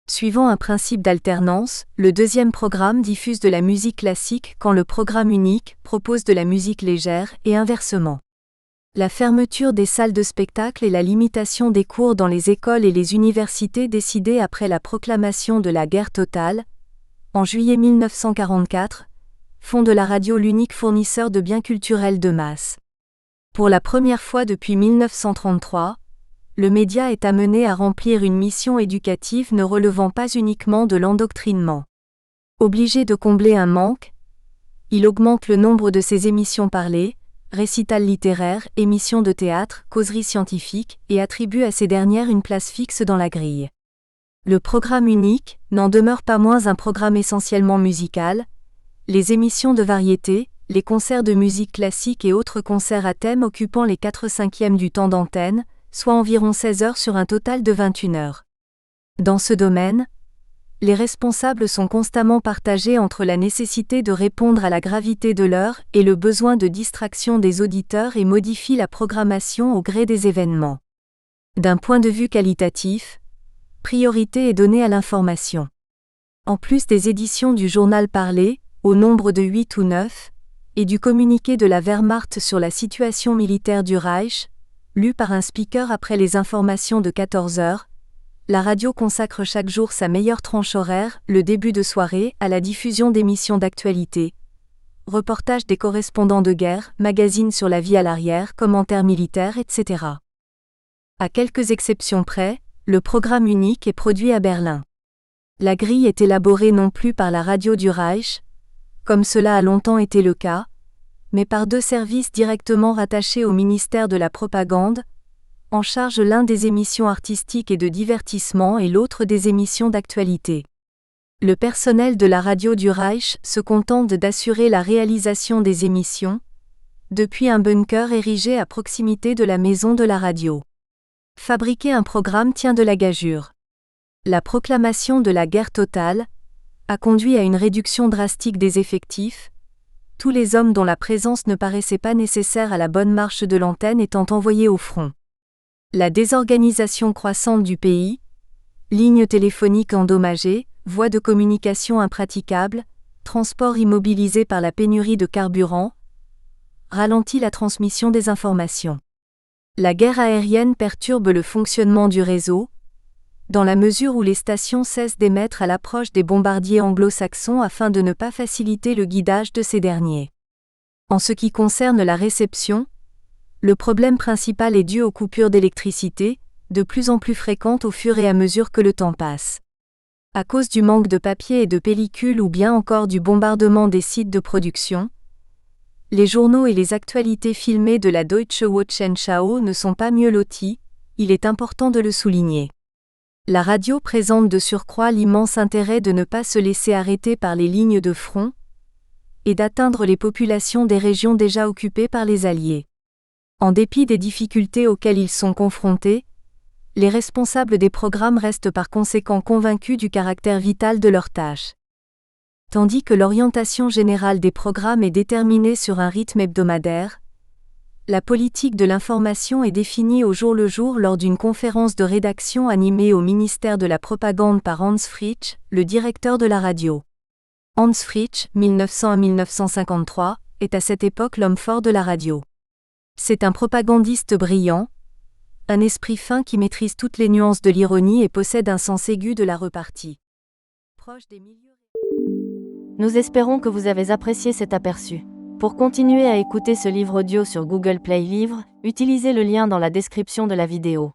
Suivant un principe d'alternance, le deuxième programme diffuse de la musique classique quand le programme unique propose de la musique légère et inversement. La fermeture des salles de spectacle et la limitation des cours dans les écoles et les universités décidées après la proclamation de la guerre totale, en juillet 1944, font de la radio l'unique fournisseur de biens culturels de masse. Pour la première fois depuis 1933, le média est amené à remplir une mission éducative ne relevant pas uniquement de l'endoctrinement. Obligé de combler un manque, il augmente le nombre de ses émissions parlées, récitals littéraires, émissions de théâtre, causeries scientifiques, et attribue à ces dernières une place fixe dans la grille. Le programme unique n'en demeure pas moins un programme essentiellement musical. Les émissions de variété, les concerts de musique classique et autres concerts à thème occupant les 4/5 du temps d'antenne, soit environ 16 heures sur un total de 21 heures. Dans ce domaine, les responsables sont constamment partagés entre la nécessité de répondre à la gravité de l'heure et le besoin de distraction des auditeurs et modifient la programmation au gré des événements. D'un point de vue qualitatif, priorité est donnée à l'information. En plus des éditions du journal parlé, au nombre de 8 ou 9, et du communiqué de la Wehrmacht sur la situation militaire du Reich, lu par un speaker après les informations de 14 heures, la radio consacre chaque jour sa meilleure tranche horaire, le début de soirée, à la diffusion d'émissions d'actualité, reportages des correspondants de guerre, magazines sur la vie à l'arrière, commentaires militaires, etc. À quelques exceptions près, le programme unique est produit à Berlin. La grille est élaborée non plus par la radio du Reich, comme cela a longtemps été le cas, mais par 2 services directement rattachés au ministère de la Propagande, en charge l'un des émissions artistiques et de divertissement et l'autre des émissions d'actualité. Le personnel de la radio du Reich se contente d'assurer la réalisation des émissions, depuis un bunker érigé à proximité de la maison de la radio. Fabriquer un programme tient de la gageure. La proclamation de la guerre totale a conduit à une réduction drastique des effectifs, tous les hommes dont la présence ne paraissait pas nécessaire à la bonne marche de l'antenne étant envoyés au front. La désorganisation croissante du pays, lignes téléphoniques endommagées, voies de communication impraticables, transports immobilisés par la pénurie de carburant, ralentit la transmission des informations. La guerre aérienne perturbe le fonctionnement du réseau, dans la mesure où les stations cessent d'émettre à l'approche des bombardiers anglo-saxons afin de ne pas faciliter le guidage de ces derniers. En ce qui concerne la réception, le problème principal est dû aux coupures d'électricité, de plus en plus fréquentes au fur et à mesure que le temps passe. À cause du manque de papier et de pellicules ou bien encore du bombardement des sites de production, les journaux et les actualités filmées de la Deutsche Wochenschau ne sont pas mieux lotis, il est important de le souligner. La radio présente de surcroît l'immense intérêt de ne pas se laisser arrêter par les lignes de front et d'atteindre les populations des régions déjà occupées par les Alliés. En dépit des difficultés auxquelles ils sont confrontés, les responsables des programmes restent par conséquent convaincus du caractère vital de leur tâche. Tandis que l'orientation générale des programmes est déterminée sur un rythme hebdomadaire, la politique de l'information est définie au jour le jour lors d'une conférence de rédaction animée au ministère de la Propagande par Hans Fritsch, le directeur de la radio. Hans Fritsch, 1900 à 1953, est à cette époque l'homme fort de la radio. C'est un propagandiste brillant, un esprit fin qui maîtrise toutes les nuances de l'ironie et possède un sens aigu de la repartie. Nous espérons que vous avez apprécié cet aperçu. Pour continuer à écouter ce livre audio sur Google Play Livres, utilisez le lien dans la description de la vidéo.